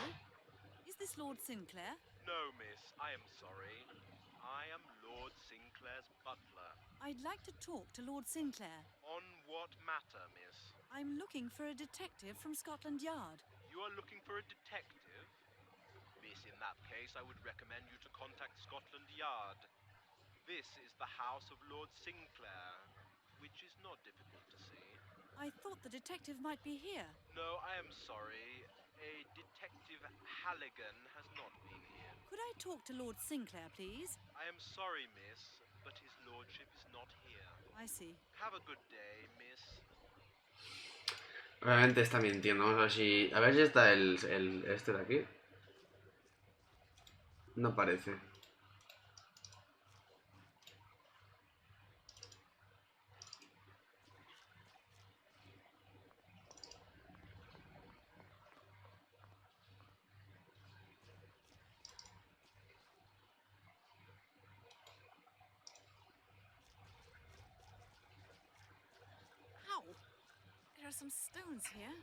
Is this Lord Sinclair? No, miss. I am sorry. I am Lord Sinclair's butler. I'd like to talk to Lord Sinclair. On what matter, miss? I'm looking for a detective from Scotland Yard. You are looking for a detective? Miss, in that case, I would recommend you to contact Scotland Yard. This is the house of Lord Sinclair, which is not difficult to see. I thought the detective might be here. No, I am sorry. A Detective Halligan has not been here. Could I talk to Lord Sinclair, please? I am sorry, miss, but his lordship is not here. I see. Have a good day, miss. Obviamente está mintiendo. Vamos a ver si... A ver si está el este de aquí. No parece. Ow! There are some stones here.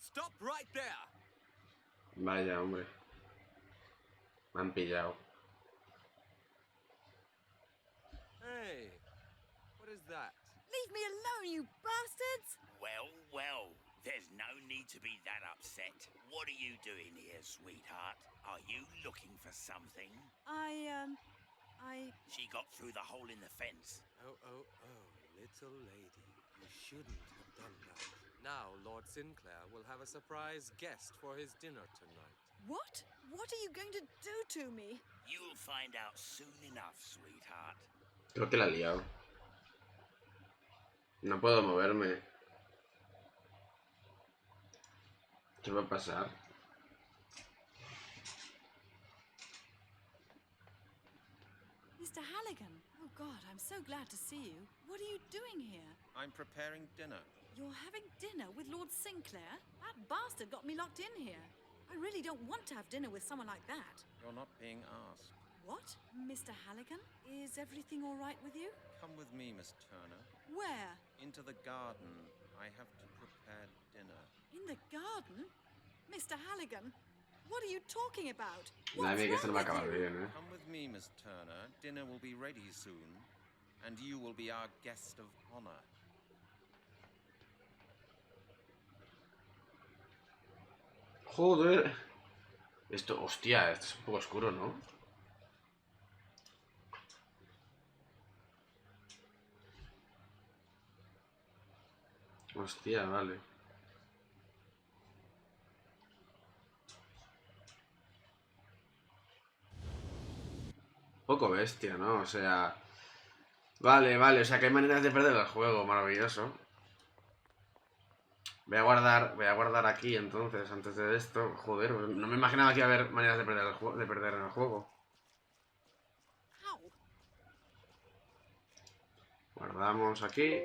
Stop right there! Vaya, hombre. Me han pillado. Hey, what is that? Leave me alone, you bastards! Well, there's no need to be that upset. What are you doing here, sweetheart? Are you looking for something? She got through the hole in the fence. Oh, little lady. You shouldn't have done that. Now Lord Sinclair will have a surprise guest for his dinner tonight. What? What are you going to do to me? You'll find out soon enough, sweetheart. Creo que la he liado. No puedo moverme. ¿Qué va a pasar? Mr. Halligan. Oh, God, I'm so glad to see you. What are you doing here? I'm preparing dinner. You're having dinner with Lord Sinclair? That bastard got me locked in here. I really don't want to have dinner with someone like that. You're not being asked. What? Mr. Halligan? Is everything all right with you? Come with me, Miss Turner. Where? Into the garden. I have to prepare dinner. In the garden? Mr. Halligan? What are you talking about? Nadie que esto no va a acabar bien, ¿eh? Come with me, Miss Turner. Dinner will be ready soon. And you will be our guest of honor. Joder. Esto, hostia, esto es un poco oscuro, ¿no? Hostia, vale. Poco bestia, ¿no? O sea... Vale, o sea que hay maneras de perder el juego, maravilloso. Voy a guardar aquí entonces, antes de esto. Joder, no me imaginaba que iba a haber maneras de perder en el juego. Guardamos aquí.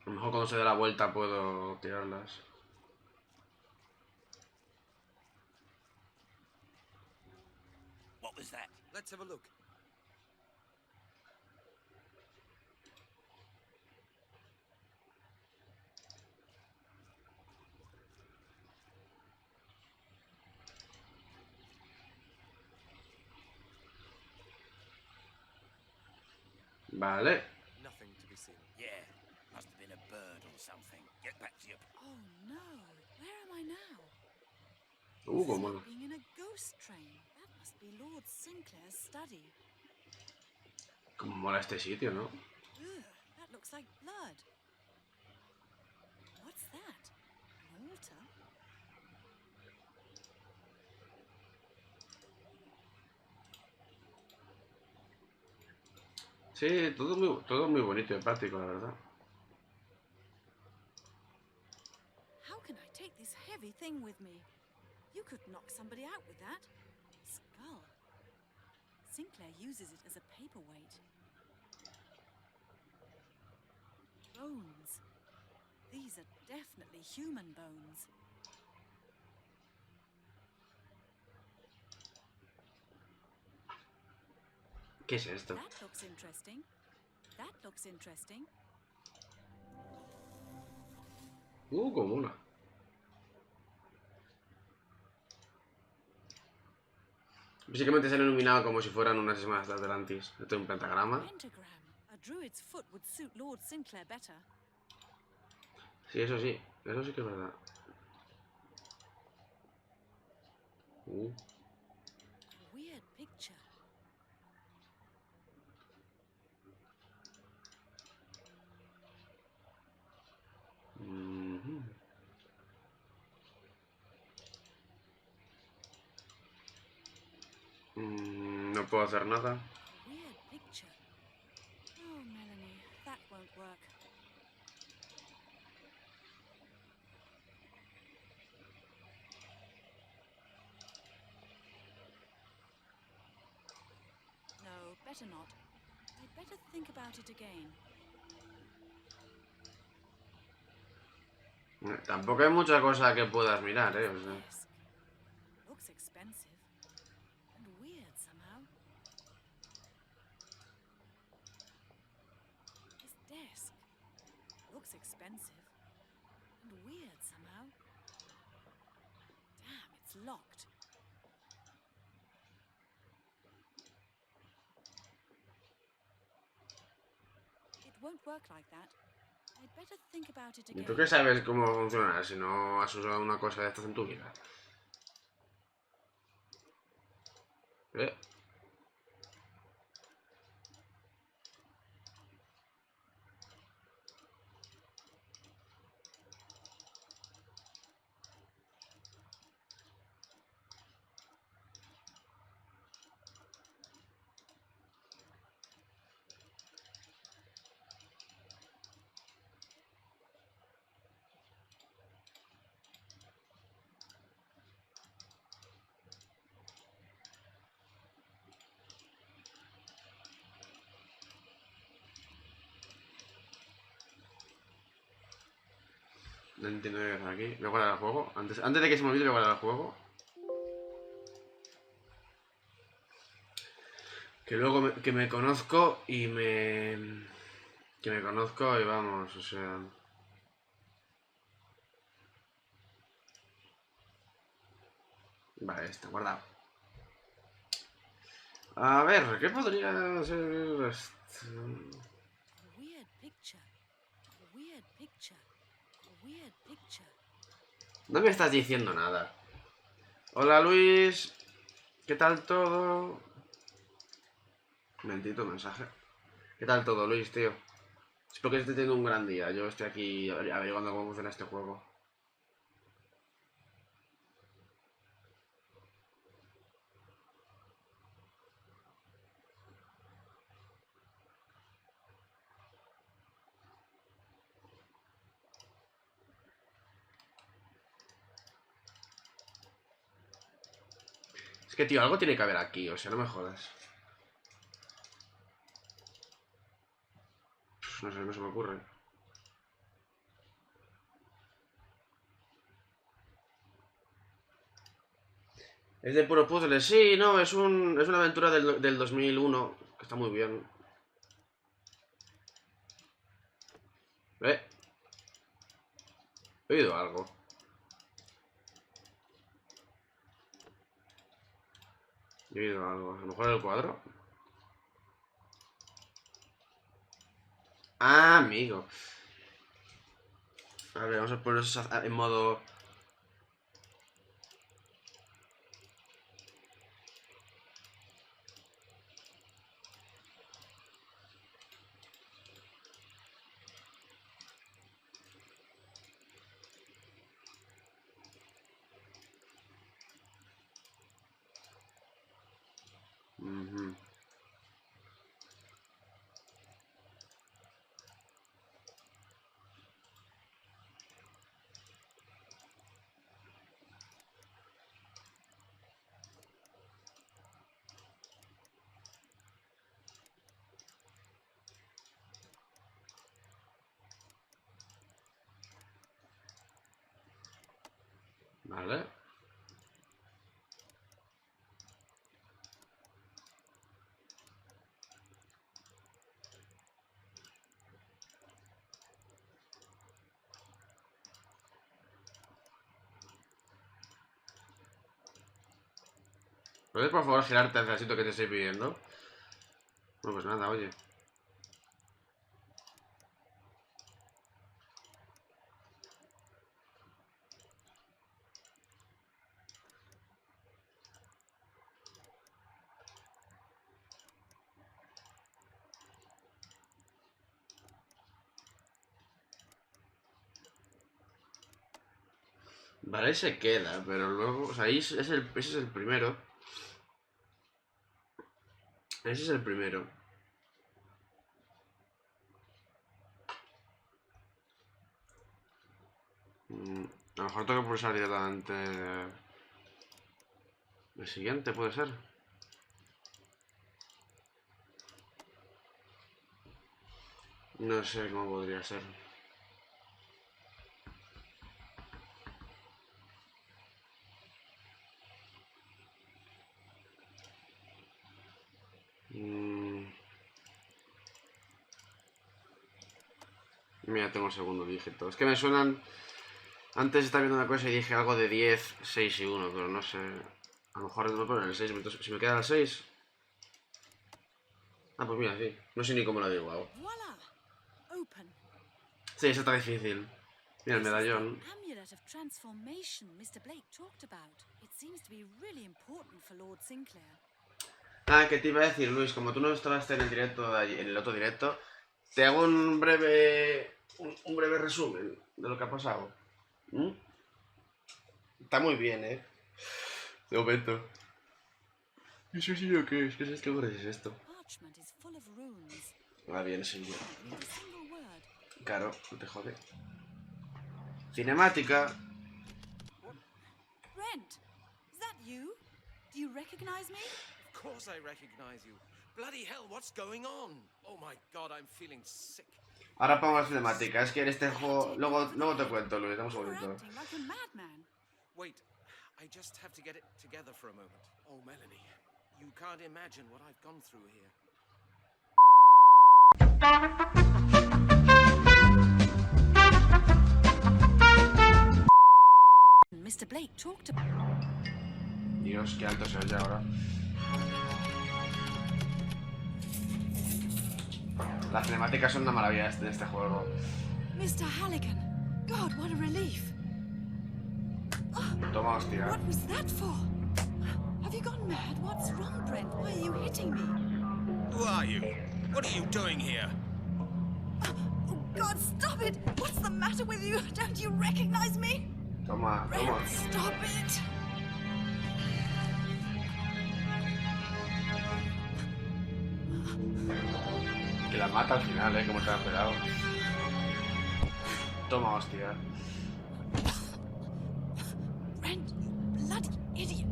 A lo mejor cuando se dé la vuelta puedo tirarlas. What was that? Let's have a look. Vale. Nothing to be seen. Yeah, must have been a bird or something. Get back to your... Oh, no. Where am I now? Cómo no. Being in a ghost train. That must be Lord Sinclair's study. Cómo mola este sitio, ¿no? Ugh, that looks like blood. What's that? An altar? Sí, todo muy bonito y práctico, la verdad. How can I take this heavy thing with me? You could knock somebody out with that. Skull. Sinclair uses it as a paperweight. Bones. These are definitely human bones. ¿Qué es esto? That looks interesting. That looks interesting. Como una. Básicamente se han iluminado como si fueran unas esmas de Atlantis. Esto es un pentagrama. Pentagram. A druid's foot would suit Lord Sinclair better. Sí, eso sí que es verdad. Weird picture. No puedo hacer nada. Weird picture. Oh, Melanie, that won't work. No, better not. I'd better think about it again. Tampoco hay mucha cosa que puedas mirar, o sea. Desk. Looks expensive. And weird somehow. This desk. Looks expensive. And weird somehow. Damn, it's locked. It won't work like that. I'd better think about it ¿Y again. tú qué sabes cómo funciona si no has usado una cosa de estas en tu vida? No entiendo qué hacer aquí. Voy a guardar el juego. Antes de que se me olvide, voy a guardar el juego. Que luego que me conozco y me... Que me conozco y vamos, o sea... Vale, está guardado. A ver, ¿qué podría ser esto? Weird picture. Weird picture. Weird picture. No me estás diciendo nada. Hola Luis. ¿Qué tal todo? Mentito mensaje. ¿Qué tal todo, Luis, tío? Espero que estés teniendo un gran día. Yo estoy aquí averiguando cómo funciona este juego. Es que, tío, algo tiene que haber aquí, o sea, no me jodas. No sé, no se me ocurre. Es de puro puzzle. Sí, no, es una aventura del 2001, que está muy bien. He oído algo. He oído algo. A lo mejor el cuadro. Ah, amigo. A ver, vamos a poner eso en modo... Vale. ¿Puedes por favor girarte hacia el sitio que te estoy pidiendo? Bueno, pues nada, oye. Vale, ahí se queda, pero luego... O sea, ahí ese es el primero. Ese es el primero. A lo mejor tengo que pulsar directamente... El siguiente puede ser. No sé cómo podría ser. Mira, tengo el segundo dígito. Es que me suenan... Antes estaba viendo una cosa y dije algo de 10, 6 y 1, pero no sé. A lo mejor no ponen el 6. Entonces, si me queda el 6... Ah, pues mira, sí. No sé ni cómo lo digo. Voila! Open. Sí, eso está difícil. Mira el medallón. Amulet of transformation Mr. Blake talked about. It seems to be really important for Lord Sinclair. Ah, que te iba a decir, Luis, como tú no estabas en el directo de allí, en el otro directo, te hago un breve resumen de lo que ha pasado. Está muy bien, ¿eh? De momento. Eso sí lo que es. ¿Qué es esto? ¿Qué es esto? Va bien, sí. Claro, no te jode. Cinemática. Brent, is that you? Do you recognize me? Of course I recognize you. Bloody hell, what's going on? Oh my god, I'm feeling sick. Ahora pongo la cinemática. Es que en este juego... Luego te cuento, Luis. Dame un segundito. Wait, I just have to get it together for a moment. Oh, Melanie, you can't imagine what I've gone through here. Mr. Blake talked about... Dios, qué alto se oye ahora. Las cinemáticas son una maravilla de este juego. Mr. Halligan, God, what a relief. Toma, hostia. What was that for? Have you gone mad? What's wrong, Brent? Why are you hitting me? Who are you? What are you doing here? Oh, God, stop it! What's the matter with you? Don't you recognize me? Toma, toma. Brent, stop it! Que la mata al final, como te ha pegado. Toma, hostia. Brent, you bloody idiot.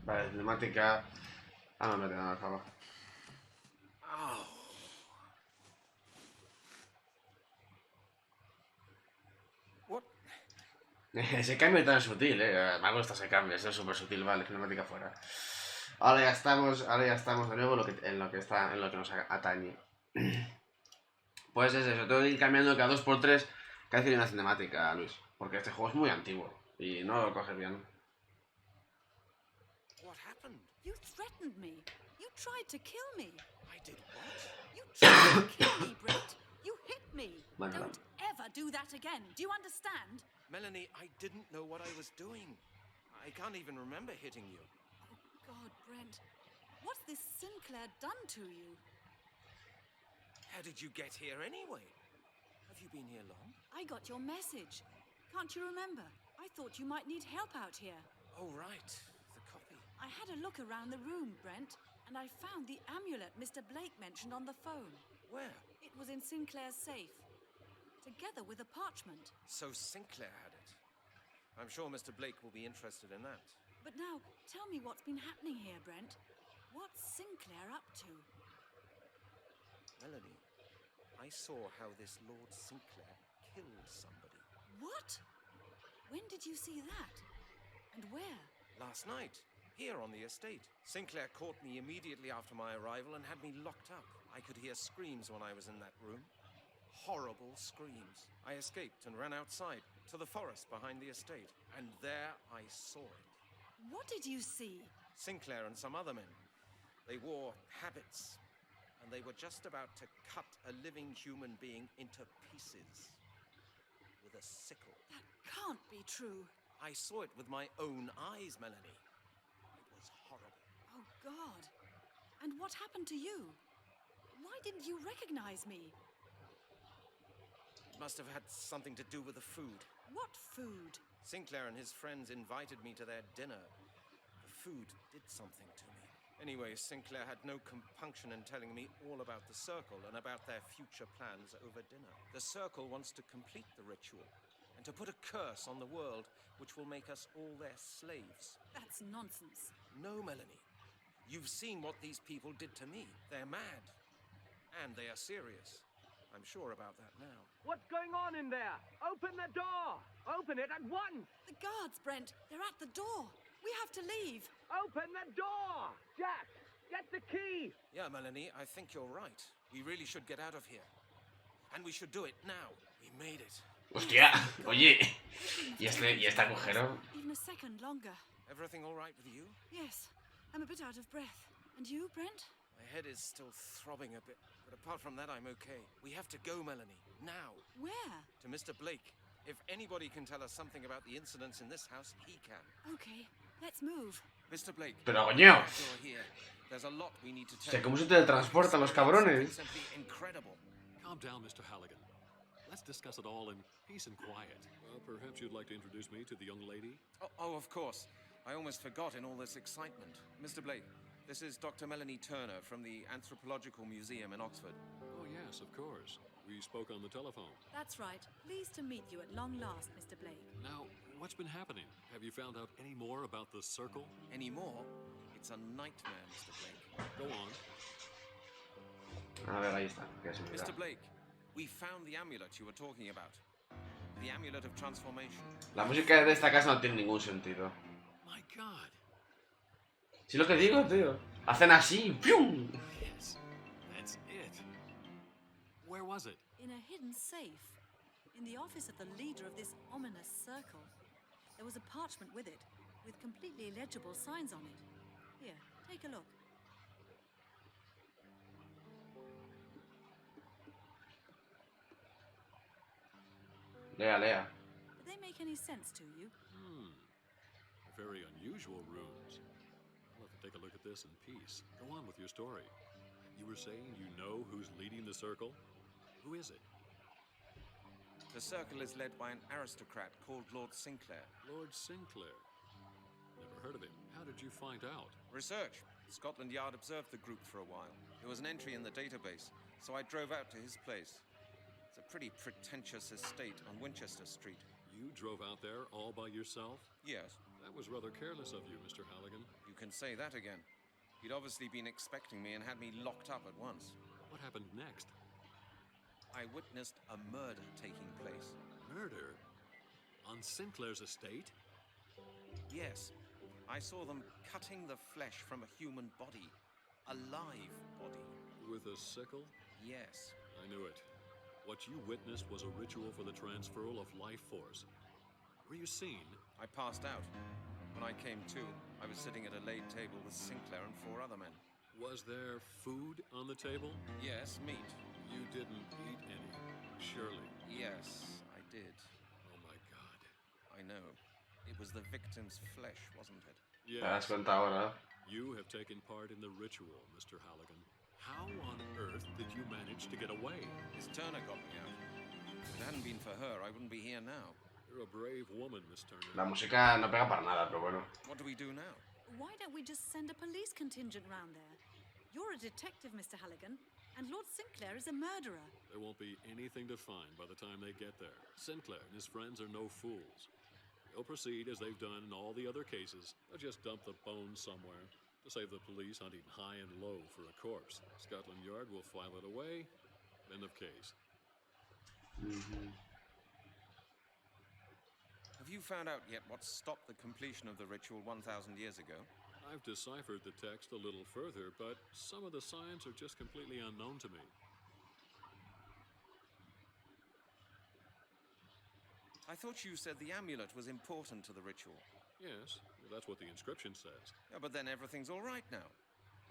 Vale, cinemática. Ah, no, no acaba. What? Ese cambio tan sutil, me gusta ese cambio, es súper sutil, vale, cinemática fuera. Ahora ya estamos de nuevo en lo que nos atañe. Pues es eso, tengo que ir cambiando cada 2x3 cada vez que hay una cinemática, Luis. Porque este juego es muy antiguo y no lo coges bien. What happened? You threatened me. You tried to kill me. I did what? You tried to kill me, Brent. You hit me. Bueno, Don't ever do that again. Do you understand? Melanie, I didn't know what I was doing. I can't even remember hitting you. Oh, God, Brent. What's this Sinclair done to you? How did you get here anyway? Have you been here long? I got your message. Can't you remember? I thought you might need help out here. Oh, right. The copy. I had a look around the room, Brent, and I found the amulet Mr. Blake mentioned on the phone. Where? It was in Sinclair's safe, together with a parchment. So Sinclair had it. I'm sure Mr. Blake will be interested in that. But now, tell me what's been happening here, Brent. What's Sinclair up to? Melanie, I saw how this Lord Sinclair killed somebody. What? When did you see that? And where? Last night, here on the estate. Sinclair caught me immediately after my arrival and had me locked up. I could hear screams when I was in that room. Horrible screams. I escaped and ran outside to the forest behind the estate. And there I saw it. What did you see? Sinclair and some other men. They wore habits. And they were just about to cut a living human being into pieces. With a sickle. That can't be true. I saw it with my own eyes, Melanie. It was horrible. Oh, God. And what happened to you? Why didn't you recognize me? It must have had something to do with the food. What food? Sinclair and his friends invited me to their dinner. The food did something to me. Anyway, Sinclair had no compunction in telling me all about the Circle and about their future plans over dinner. The Circle wants to complete the ritual and to put a curse on the world which will make us all their slaves. That's nonsense. No, Melanie. You've seen what these people did to me. They're mad. And they are serious. I'm sure about that now. What's going on in there? Open the door! Open it at once! The guards, Brent. They're at the door. We have to leave. Open the door! Jack, get the key! Yeah, Melanie, I think you're right. We really should get out of here. And we should do it now. We made it. Hostia, oye. ¿Y este agujero? Even a second longer. Everything all right with you? Yes. I'm a bit out of breath. And you, Brent? My head is still throbbing a bit. But apart from that, I'm okay. We have to go, Melanie. Now. Where? To Mr. Blake. If anybody can tell us something about the incidents in this house, he can. Okay. Let's move. Mr. Blake. Pero coño. There's a lot we need to O sea, tell. ¿cómo se teletransportan los cabrones? Simply incredible. Calm down, Mr. Halligan. Let's discuss it all in peace and quiet. Perhaps you'd like to introduce me to the young lady? Oh, of course. I almost forgot in all this excitement. Mr. Blake, this is Dr. Melanie Turner from the Anthropological Museum in Oxford. Oh, yes, of course. We spoke on the telephone. That's right. Pleased to meet you at long last, Mr. Blake. Now, what's been happening? Have you found out any more about the Circle? Any more? It's a nightmare, Mr. Blake. Go on. A ver, ahí está. Mr. Blake, we found the amulet you were talking about. The amulet of transformation. La música de esta casa no tiene ningún sentido. My God. Sí, lo que digo, tío. Hacen así. ¡Pium! Yes, that's it. Where was it? In a hidden safe. In the office of the leader of this ominous circle. There was a parchment with it, with completely illegible signs on it. Here, take a look. Lea. Did they make any sense to you? Very unusual runes. I'll have to take a look at this in peace. Go on with your story. You were saying you know who's leading the Circle? Who is it? The Circle is led by an aristocrat called Lord Sinclair. Lord Sinclair. Never heard of him. How did you find out? Research. Scotland Yard observed the group for a while. There was an entry in the database, so I drove out to his place. It's a pretty pretentious estate on Winchester Street. You drove out there all by yourself? Yes. That was rather careless of you, Mr. Halligan. You can say that again. He'd obviously been expecting me and had me locked up at once. What happened next? I witnessed a murder taking place. Murder? On Sinclair's estate? Yes. I saw them cutting the flesh from a human body. A live body. With a sickle? Yes. I knew it. What you witnessed was a ritual for the transferal of life force. Were you seen? I passed out. When I came to, I was sitting at a laid table with Sinclair and 4 other men. Was there food on the table? Yes, meat. You didn't eat any, surely. Yes, I did. Oh my God. I know. It was the victim's flesh, wasn't it? Yes. You have taken part in the ritual, Mr. Halligan. How on earth did you manage to get away? Miss Turner got me out. If it hadn't been for her, I wouldn't be here now. You're a brave woman, Miss Turner. La música no pega para nada, pero bueno. What do we do now? Why don't we just send a police contingent round there? You're a detective, Mr. Halligan, and Lord Sinclair is a murderer. There won't be anything to find by the time they get there. Sinclair and his friends are no fools. They'll proceed as they've done in all the other cases. They'll just dump the bones somewhere to save the police hunting high and low for a corpse. Scotland Yard will file it away. End of case. you found out yet what stopped the completion of the ritual 1,000 years ago? I've deciphered the text a little further, but some of the signs are just completely unknown to me. I thought you said the amulet was important to the ritual. Yes, well, that's what the inscription says. Yeah, but then everything's all right now.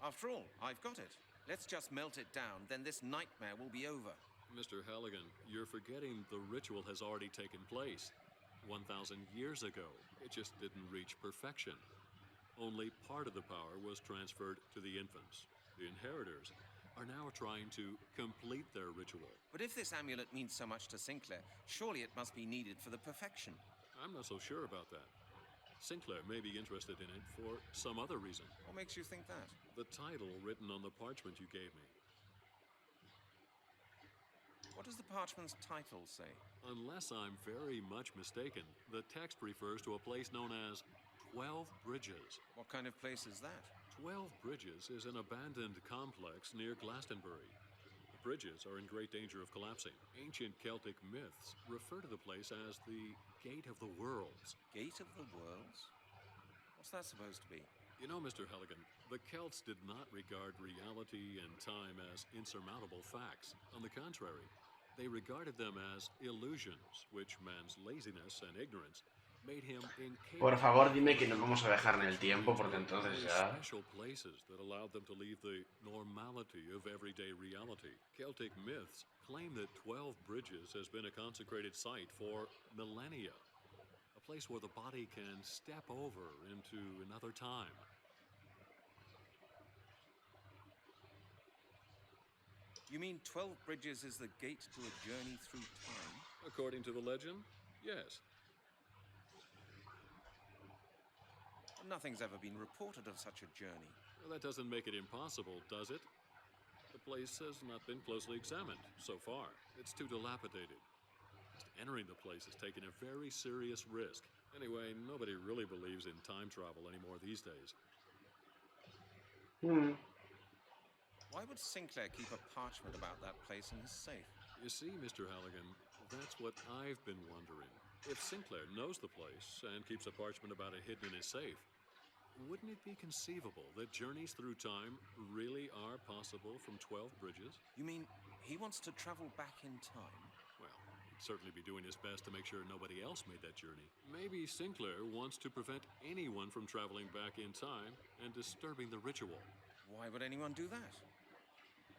After all, I've got it. Let's just melt it down, then this nightmare will be over. Mr. Halligan, you're forgetting the ritual has already taken place. 1,000 years ago. It just didn't reach perfection. Only part of the power was transferred to the infants. The inheritors are now trying to complete their ritual. But if this amulet means so much to Sinclair, surely it must be needed for the perfection. I'm not so sure about that. Sinclair may be interested in it for some other reason. What makes you think that? The title written on the parchment you gave me. What does the parchment's title say? Unless I'm very much mistaken, the text refers to a place known as 12 Bridges. What kind of place is that? 12 Bridges is an abandoned complex near Glastonbury. The bridges are in great danger of collapsing. Ancient Celtic myths refer to the place as the Gate of the Worlds. Gate of the Worlds? What's that supposed to be? You know, Mr. Halligan, the Celts did not regard reality and time as insurmountable facts. On the contrary, they regarded them as illusions, which man's laziness and ignorance made him incapable. Por favor, dime que nos vamos a dejar en el tiempo, porque entonces ya... Special places that allowed them to leave the normality of everyday reality. Celtic myths claim that 12 Bridges has been a consecrated site for millennia. A place where the body can step over into another time. You mean 12 Bridges is the gate to a journey through time? According to the legend, yes. Nothing's ever been reported of such a journey. Well, that doesn't make it impossible, does it? The place has not been closely examined so far. It's too dilapidated. Just entering the place has taken a very serious risk. Anyway, nobody really believes in time travel anymore these days. Why would Sinclair keep a parchment about that place in his safe? You see, Mr. Halligan, that's what I've been wondering. If Sinclair knows the place and keeps a parchment about it hidden in his safe, wouldn't it be conceivable that journeys through time really are possible from 12 Bridges? You mean he wants to travel back in time? Well, he'd certainly be doing his best to make sure nobody else made that journey. Maybe Sinclair wants to prevent anyone from traveling back in time and disturbing the ritual. Why would anyone do that?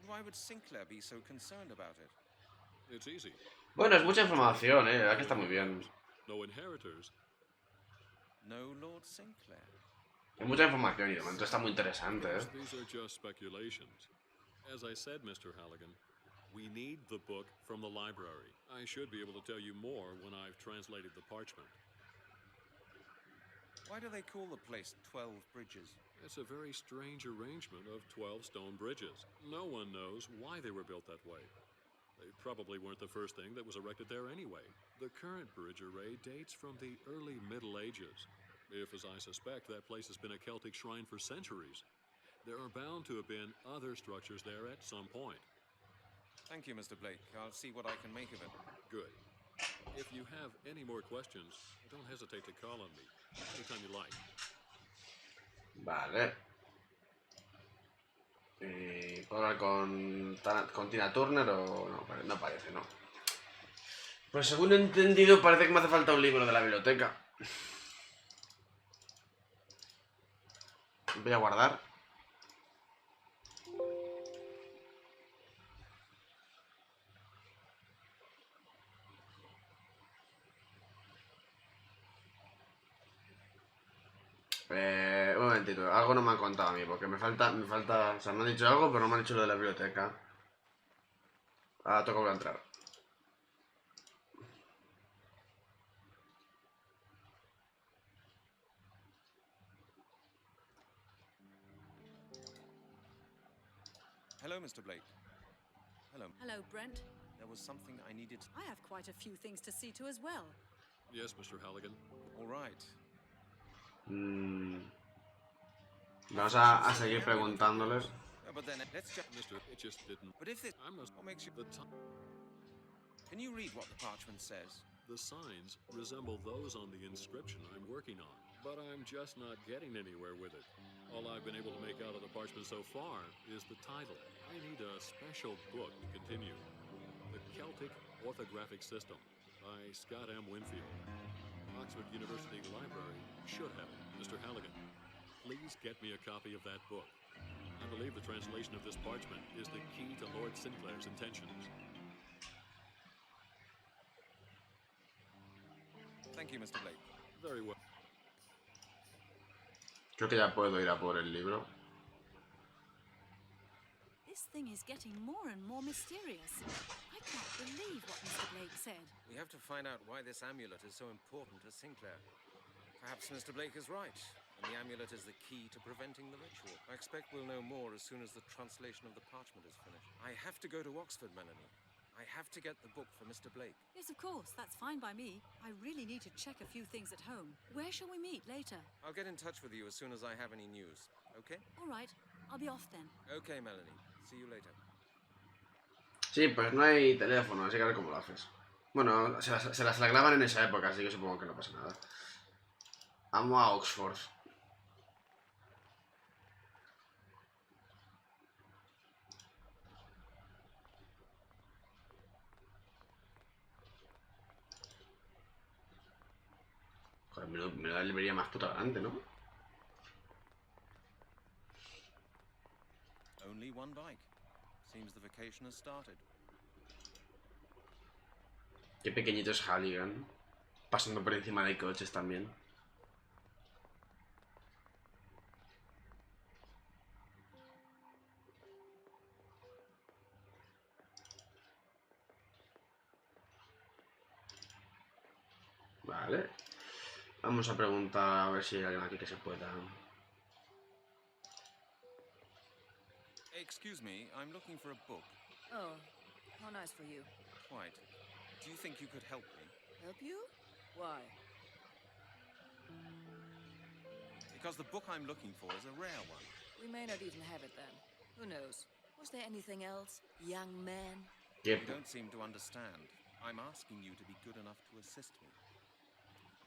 Why would Sinclair be so concerned about it? It's easy. Bueno, es mucha información, aquí está muy bien. No inheritors. No Lord Sinclair. Hay mucha información y de momento está muy interesante, These are just speculations. As I said, Mr. Halligan, we need the book from the library. I should be able to tell you more when I've translated the parchment. Why do they call the place 12 Bridges? It's a very strange arrangement of 12 stone bridges. No one knows why they were built that way. They probably weren't the first thing that was erected there anyway. The current bridge array dates from the early Middle Ages. If, as I suspect, that place has been a Celtic shrine for centuries, there are bound to have been other structures there at some point. Thank you, Mr. Blake. I'll see what I can make of it. Good. If you have any more questions, don't hesitate to call on me anytime you like. Vale. ¿Puedo hablar con Tina Turner o no? No parece, ¿no? Pues según he entendido, parece que me hace falta un libro de la biblioteca. Voy a guardar. Un momentito, algo no me han contado a mí, porque me falta, o sea, me han dicho algo, pero no me han dicho lo de la biblioteca. Ahora toca volver a entrar. Hello, Mr. Blake. Hello. Hello, Brent. There was something I needed. I have quite a few things to see to as well. Yes, Mr. Halligan. All right. Vamos a seguir preguntándoles. But then let's just... Mister, it just didn't... But if this... I'm not... What makes you... The time... Can you read what the parchment says? The signs resemble those on the inscription I'm working on, but I'm just not getting anywhere with it. All I've been able to make out of the parchment so far is the title. I need a special book to continue. The Celtic Orthographic System by Scott M. Winfield. Oxford University Library should have it. Mr. Halligan, please get me a copy of that book. I believe the translation of this parchment is the key to Lord Sinclair's intentions. Thank you, Mr. Blake. Very well. Creo que ya puedo ir a por el libro. This thing is getting more and more mysterious. I can't believe what Mr. Blake said. We have to find out why this amulet is so important to Sinclair. Perhaps Mr. Blake is right, and the amulet is the key to preventing the ritual. I expect we'll know more as soon as the translation of the parchment is finished. I have to go to Oxford, Melanie. I have to get the book for Mr. Blake. Yes, of course. That's fine by me. I really need to check a few things at home. Where shall we meet later? I'll get in touch with you as soon as I have any news, okay? All right. I'll be off then. Okay, Melanie. See you later. Sí, pues no hay teléfono, así que a ver cómo lo haces. Bueno, se las arreglaban en esa época, así que supongo que no pasa nada. Amo a Oxford. Joder, me da librería más puta grande, ¿no? Only one bike. Seems the vacation has started. Qué pequeñito es Halligan. Pasando por encima de coches también. Vale. Vamos a preguntar a ver si hay alguien aquí que se pueda. Excuse me, I'm looking for a book. Oh, how nice for you. Quite. Do you think you could help me? Help you? Why? Because the book I'm looking for is a rare one. We may not even have it then. Who knows? Was there anything else, young man? You don't seem to understand. I'm asking you to be good enough to assist me.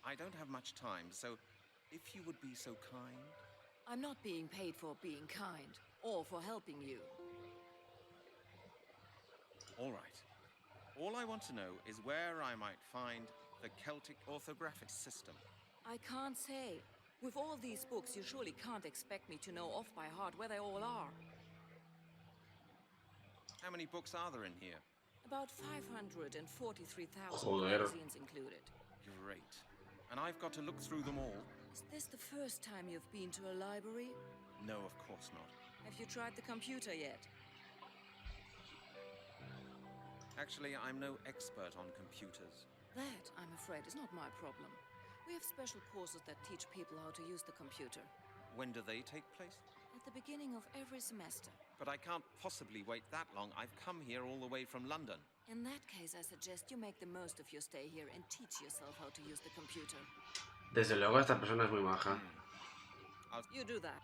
I don't have much time, so if you would be so kind... I'm not being paid for being kind, or for helping you. All right. All I want to know is where I might find the Celtic orthographic system. I can't say. With all these books, you surely can't expect me to know off by heart where they all are. How many books are there in here? About 543,000 Joder. magazines included. Great. And I've got to look through them all? Is this the first time you've been to a library? No, of course not. Have you tried the computer yet? Actually, I'm no expert on computers. That, I'm afraid, is not my problem. We have special courses that teach people how to use the computer. When do they take place? At the beginning of every semester. But I can't possibly wait that long. I've come here all the way from London. In that case, I suggest you make the most of your stay here and teach yourself how to use the computer. Desde luego esta persona es muy maja. You do that.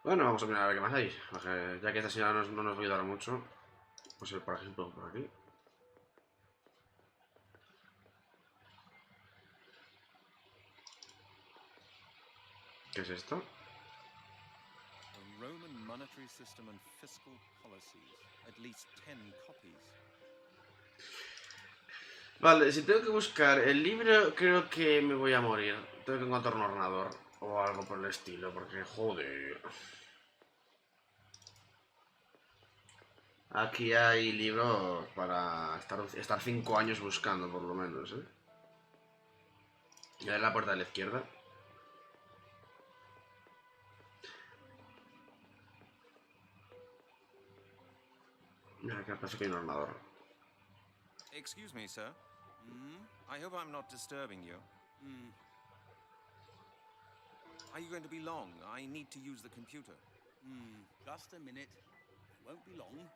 Bueno, vamos a mirar a ver qué más hay. Porque ya que esta señora no nos va a ayudar mucho. Pues por ejemplo, por aquí. ¿Qué es esto? A Roman monetary system and fiscal policies. At least 10 copies. Vale, si tengo que buscar el libro, creo que me voy a morir. Tengo que encontrar un ordenador o algo por el estilo, porque joder. Aquí hay libros para estar 5 años buscando, por lo menos, ¿eh? Y ahí la puerta de la izquierda. Mira, que parece que hay un ordenador. Excuse me, sir. I hope I'm not disturbing you. Are you going to be long? I need to use the computer. Just a minute. Won't be long.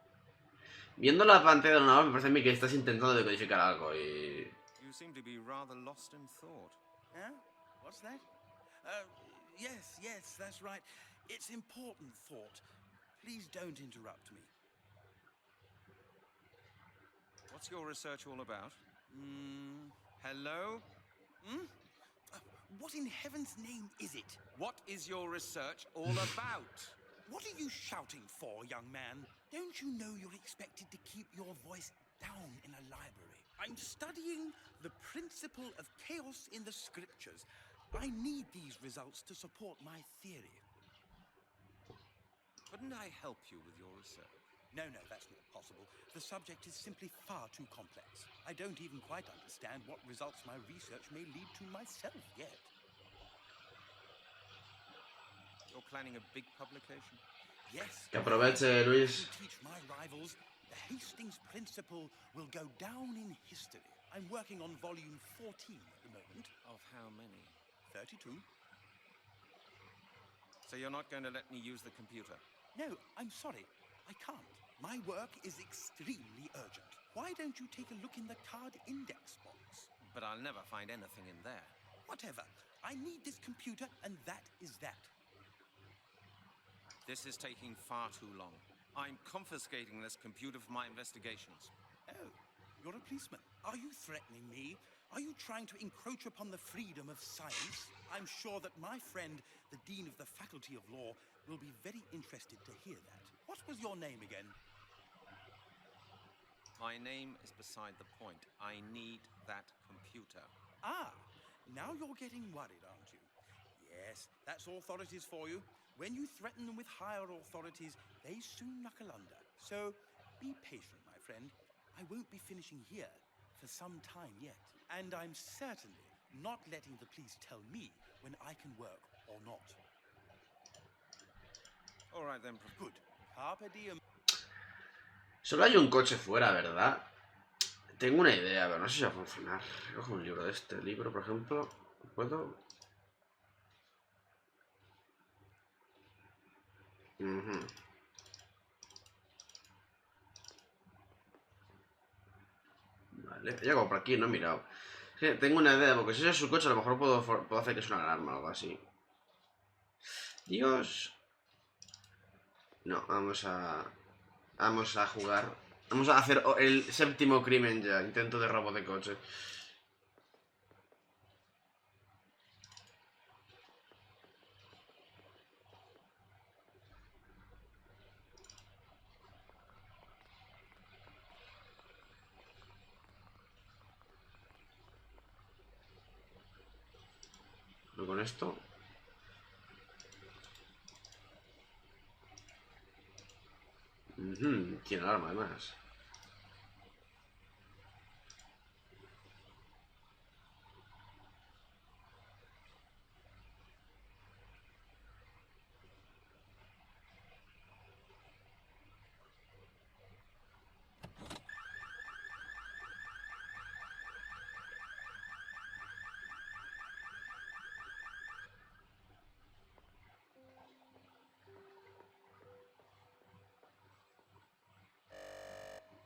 Viendo la pantalla del ordenador me parece a mí que estás intentando decodificar algo y... You seem to be rather lost in thought. Huh? What's that? Yes, that's right. It's important thought. Please don't interrupt me. What's your research all about? Hello? What in heaven's name is it? What is your research all about? What are you shouting for, young man? Don't you know you're expected to keep your voice down in a library? I'm studying the principle of chaos in the scriptures. I need these results to support my theory. Couldn't I help you with your research? No, that's not possible. The subject is simply far too complex. I don't even quite understand what results my research may lead to myself yet. You're planning a big publication? Yes. Que aproveche, Luis. To teach my rivals, the Hastings principle will go down in history. I'm working on volume 14 at the moment. Of how many? 32. So you're not going to let me use the computer? No, I'm sorry. I can't. My work is extremely urgent. Why don't you take a look in the card index box? But I'll never find anything in there. Whatever. I need this computer, and that is that. This is taking far too long. I'm confiscating this computer for my investigations. Oh, you're a policeman. Are you threatening me? Are you trying to encroach upon the freedom of science? I'm sure that my friend, the Dean of the Faculty of Law, will be very interested to hear that. What was your name again? My name is beside the point. I need that computer. Ah, now you're getting worried, aren't you? Yes, that's authorities for you. When you threaten them with higher authorities, they soon knuckle under. So, be patient, my friend. I won't be finishing here for some time yet. And I'm certainly not letting the police tell me when I can work or not. All right then. Good. Carpe diem. Solo hay un coche fuera, ¿verdad? Tengo una idea, pero no sé si va a funcionar. Cojo un libro de este libro, por ejemplo. ¿Puedo? Vale, he llegado por aquí, no he mirado. Es que tengo una idea, porque si ese es su coche, a lo mejor puedo hacer que es una alarma o algo así. Dios. No, vamos a jugar. Vamos a hacer el séptimo crimen ya. Intento de robo de coche. ¿No con esto? Tiene alarma además.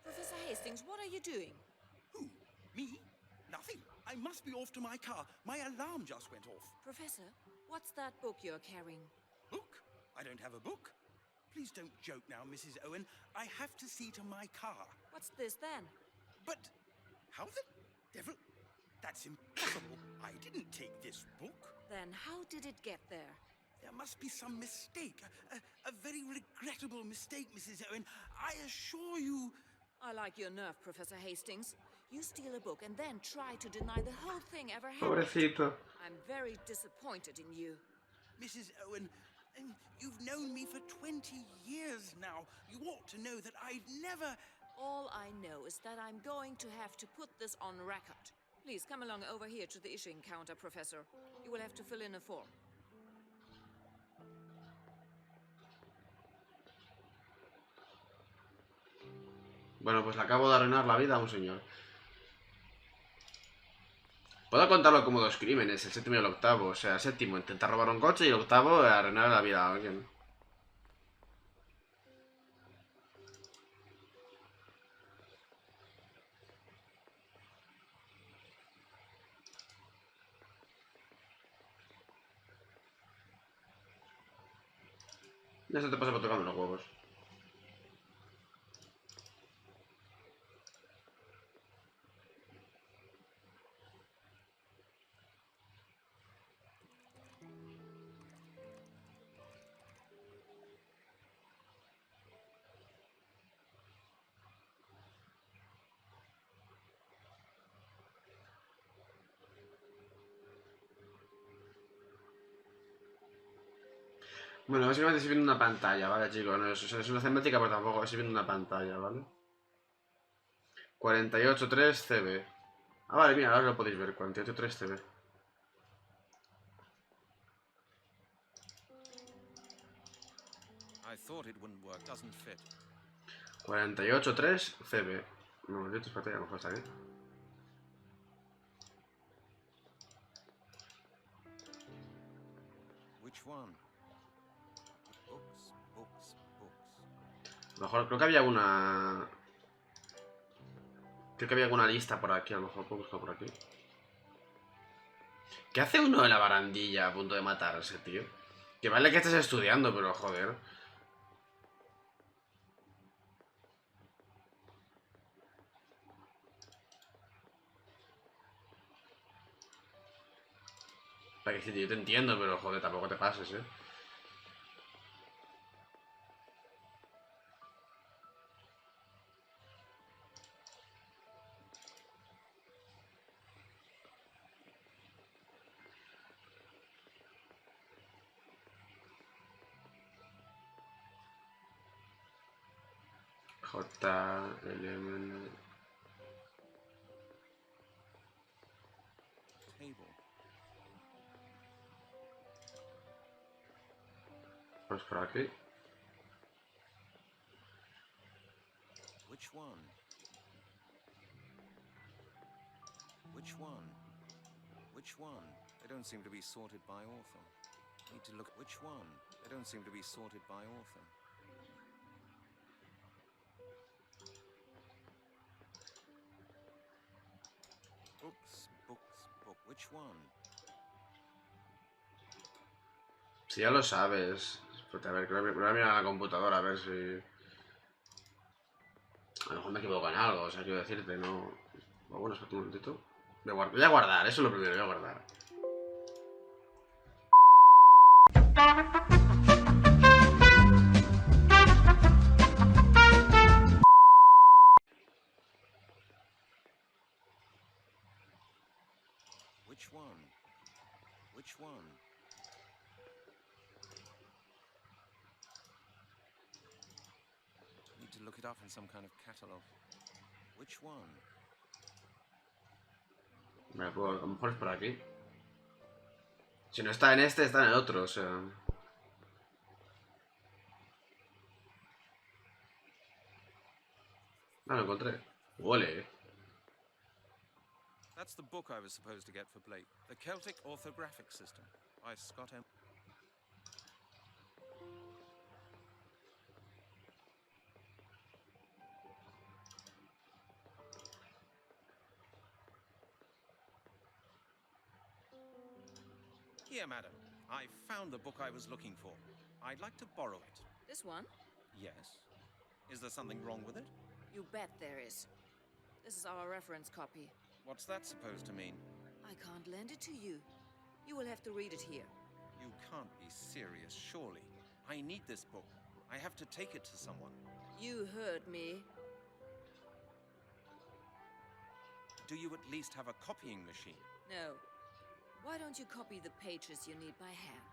Professor Hastings, what are you doing? Who? Me? Nothing. I must be off to my car. My alarm just went off. Professor, what's that book you're carrying? Book? I don't have a book. Please don't joke now, Mrs. Owen. I have to see to my car. What's this then? But how the devil? That's impossible. I didn't take this book. Then how did it get there? There must be some mistake. A very regrettable mistake, Mrs. Owen. I assure you... I like your nerve, Professor Hastings. You steal a book and then try to deny the whole thing ever happened. Pobrecito. I'm very disappointed in you. Mrs. Owen, you've known me for 20 years now. You ought to know that I'd never... All I know is that I'm going to have to put this on record. Please come along over here to the issuing counter, Professor. You will have to fill in a form. Bueno, pues le acabo de arruinar la vida a un señor. Puedo contarlo como dos crímenes, el séptimo y el octavo. O sea, el séptimo, intentar robar un coche, y el octavo, arruinar la vida a alguien. Ya se te pasa por tocando los huevos. Bueno, básicamente estoy viendo una pantalla, ¿vale, chicos? No, es una cinemática, pero tampoco estoy viendo una pantalla, ¿vale? 48.3 CB. Ah, vale, mira, ahora lo podéis ver, 48.3 CB. I thought it wouldn't work. Doesn't fit. 48.3 CB. No, yo te espérate, a lo mejor está aquí. Which one? Books, books, books. A lo mejor creo que había una... Creo que había alguna lista por aquí, a lo mejor puedo buscar por aquí. ¿Qué hace uno en la barandilla a punto de matarse, tío? Que vale que estés estudiando, pero joder. Que sí, tío, yo te entiendo, pero joder, tampoco te pases, ¿eh? JLM. Table. Pues por aquí. Which one? Which one? Which one? They don't seem to be sorted by author. Need to look. Which one? They don't seem to be sorted by author. Books, books, book. Which one? Si ya lo sabes. Espérate, a ver, creo que voy a mirar a la computadora a ver si... A lo mejor me equivoco en algo, o sea, quiero decirte, no... Bueno, espérate un momentito. Voy a guardar, eso es lo primero, voy a guardar. Which one? Which one? Need to look it up in some kind of catalog. Which one? Me puedo, a lo mejor es por aquí. Si no está en este, está en el otro, o sea... Ah, lo encontré. Huele, That's the book I was supposed to get for Blake. The Celtic Orthographic System by Scott M. Here, madam. I found the book I was looking for. I'd like to borrow it. This one? Yes. Is there something wrong with it? You bet there is. This is our reference copy. What's that supposed to mean? I can't lend it to you. You will have to read it here. You can't be serious, surely. I need this book. I have to take it to someone. You heard me. Do you at least have a copying machine? No. Why don't you copy the pages you need by hand?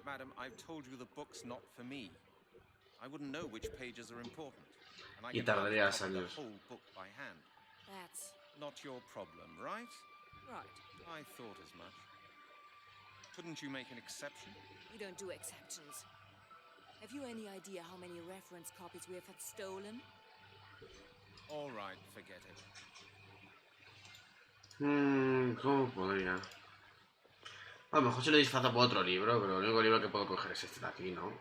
Madam, I've told you the book's not for me. I woun't know which pages are important. And I Y can hardly tardarías copy the años. whole book by hand. That's Not your problem, right? right. I thought as much. Couldn't you make an exception? We don't do exceptions. Have you any idea how many reference copies we have had stolen? All right, forget it. ¿Cómo podría? A lo mejor se lo disfrazo por otro libro, pero el único libro que puedo coger es este de aquí, ¿no?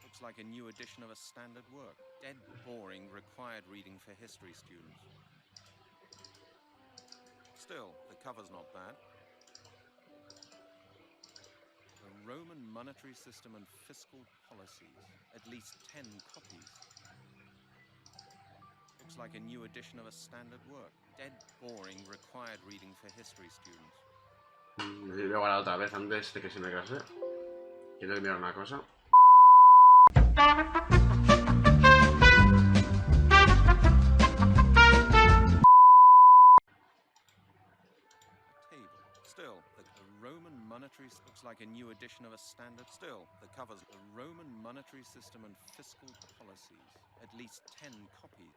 Looks like a new edition of a standard work. Dead boring, required reading for history students. Still, the cover's not bad. The Roman monetary system and fiscal policies. At least 10 copies. Looks like a new edition of a standard work. Dead boring, required reading for history students. Voy a guardar otra vez antes de que se me case. Quiero mirar una cosa. Still, the Roman monetary looks like a new edition of a standard. Still, the covers the Roman monetary system and fiscal policies. At least 10 copies.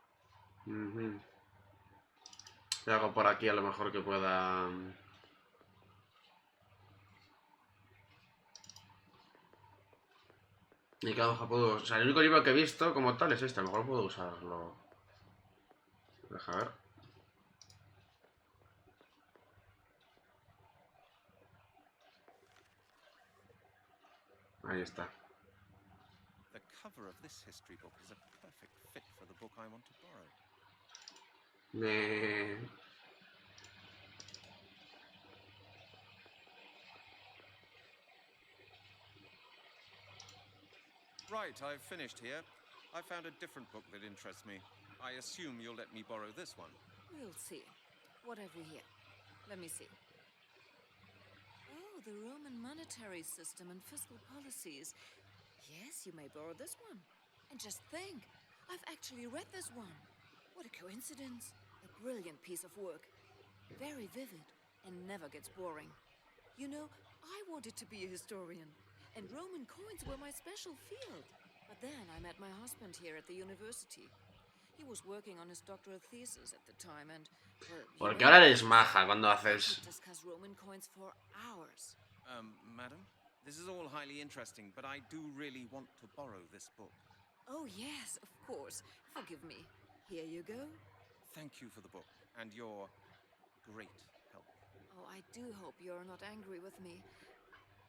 Y hago por aquí a lo mejor que pueda... Y que a lo mejor puedo... O sea, el único libro que he visto como tal es este. A lo mejor puedo usarlo. Deja ver. Ahí está. The cover of this history book is a perfect fit for the book I want to borrow. Right, I've finished here. I found a different book that interests me. I assume you'll let me borrow this one. We'll see. What have we here? Let me see. Oh, the Roman monetary system and fiscal policies. Yes, you may borrow this one. And just think, I've actually read this one. What a coincidence. A brilliant piece of work. Very vivid and never gets boring. You know, I wanted to be a historian, and Roman coins were my special field. But then I met my husband here at the university. He was working on his doctoral thesis at the time, and well, Porque ahora eres maja cuando haces... discuss Roman coins for hours. Madam, this is all highly interesting, but I do really want to borrow this book. Oh yes, of course. Forgive me. Here you go. Thank you for the book and your great help. Oh, I do hope you're not angry with me.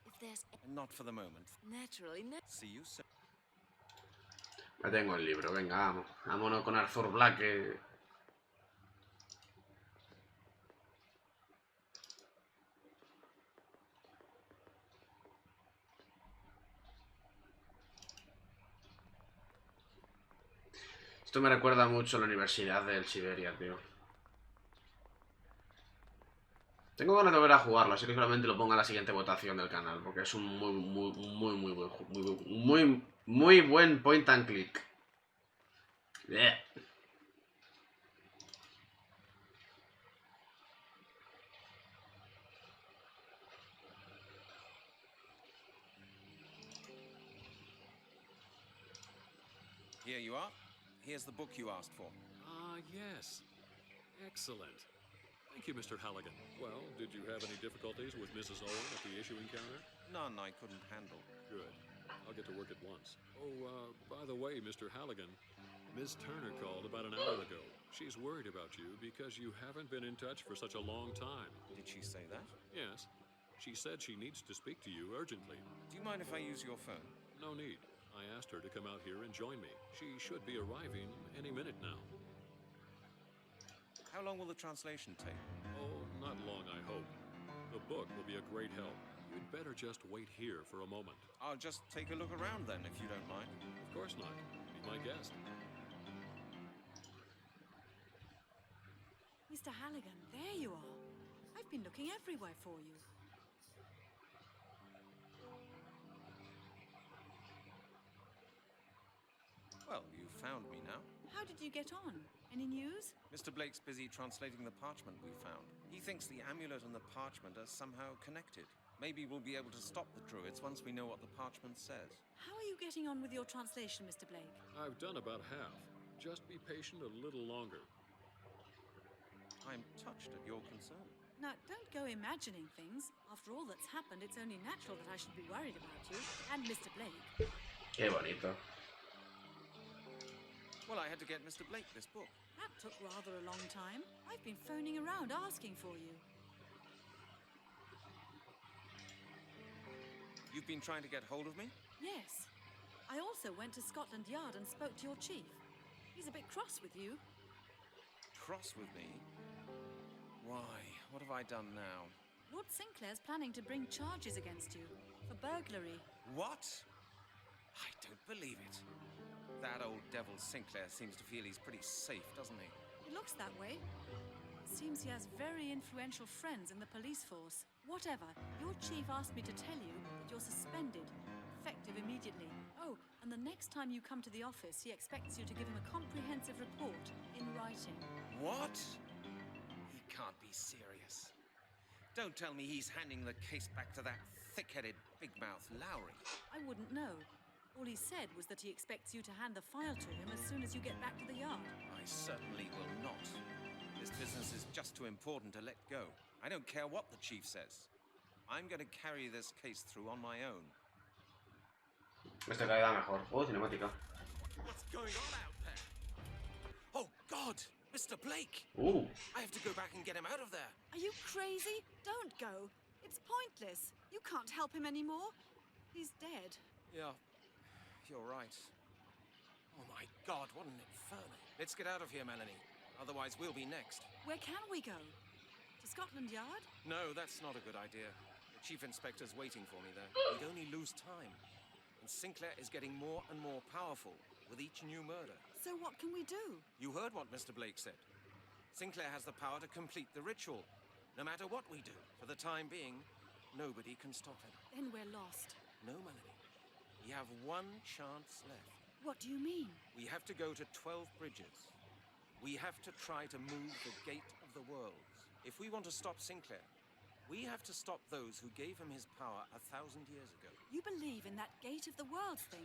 If there's... Not for the moment. Naturally, See you soon. Ya tengo el libro, venga, vamos. Vámonos con Arthur Black. Esto me recuerda mucho a la Universidad del Siberia, tío. Tengo ganas de volver a jugarlo, así que solamente lo pongo a la siguiente votación del canal, porque es un muy buen point and click. Yeah. Here you are. Here's the book you asked for. Yes. Excellent. Thank you, Mr. Halligan. Well, did you have any difficulties with Mrs. Owen at the issue encounter? None I couldn't handle. Good. I'll get to work at once. Oh, by the way, Mr. Halligan, Ms. Turner called about an hour ago. She's worried about you because you haven't been in touch for such a long time. Did she say that? Yes. She said she needs to speak to you urgently. Do you mind if I use your phone? No need. I asked her to come out here and join me. She should be arriving any minute now. How long will the translation take? Oh, not long, I hope. The book will be a great help. You'd better just wait here for a moment. I'll just take a look around then, if you don't mind. Of course not. Be my guest. Mr. Halligan, there you are. I've been looking everywhere for you. Well, you found me now. How did you get on? Any news? Mr. Blake's busy translating the parchment we found. He thinks the amulet and the parchment are somehow connected. Maybe we'll be able to stop the druids once we know what the parchment says. How are you getting on with your translation, Mr. Blake? I've done about half. Just be patient a little longer. I'm touched at your concern. Now, don't go imagining things. After all that's happened, it's only natural that I should be worried about you and Mr. Blake. Qué bonito. Well, I had to get Mr. Blake this book. That took rather a long time. I've been phoning around asking for you. You've been trying to get hold of me? Yes. I also went to Scotland Yard and spoke to your chief. He's a bit cross with you. Cross with me? Why? What have I done now? Lord Sinclair's planning to bring charges against you for burglary. What? I don't believe it. That old devil Sinclair seems to feel he's pretty safe, doesn't he? It looks that way. It seems he has very influential friends in the police force. Whatever, your chief asked me to tell you that you're suspended, effective immediately. Oh, and the next time you come to the office, he expects you to give him a comprehensive report in writing. What? He can't be serious. Don't tell me he's handing the case back to that thick-headed, big-mouth Lowry. I wouldn't know. All he said was that he expects you to hand the file to him as soon as you get back to the yard. I certainly will not. This business is just too important to let go. I don't care what the chief says. I'm going to carry this case through on my own. Esta queda mejor. Cinemática. What's going on out there? Oh, God! Mr. Blake! I have to go back and get him out of there. Are you crazy? Don't go. It's pointless. You can't help him anymore. He's dead. Yeah, you're right. Oh my God, what an inferno. Let's get out of here, Melanie. Otherwise, we'll be next. Where can we go? To Scotland Yard? No, that's not a good idea. The chief inspector's waiting for me there. We'd only lose time. And Sinclair is getting more and more powerful with each new murder. So what can we do? You heard what Mr. Blake said. Sinclair has the power to complete the ritual. No matter what we do, for the time being, nobody can stop him. Then we're lost. No, Melanie. We have one chance left. What do you mean? We have to go to 12 bridges. We have to try to move the gate of the worlds. If we want to stop Sinclair, we have to stop those who gave him his power 1,000 years ago. You believe in that gate of the worlds thing?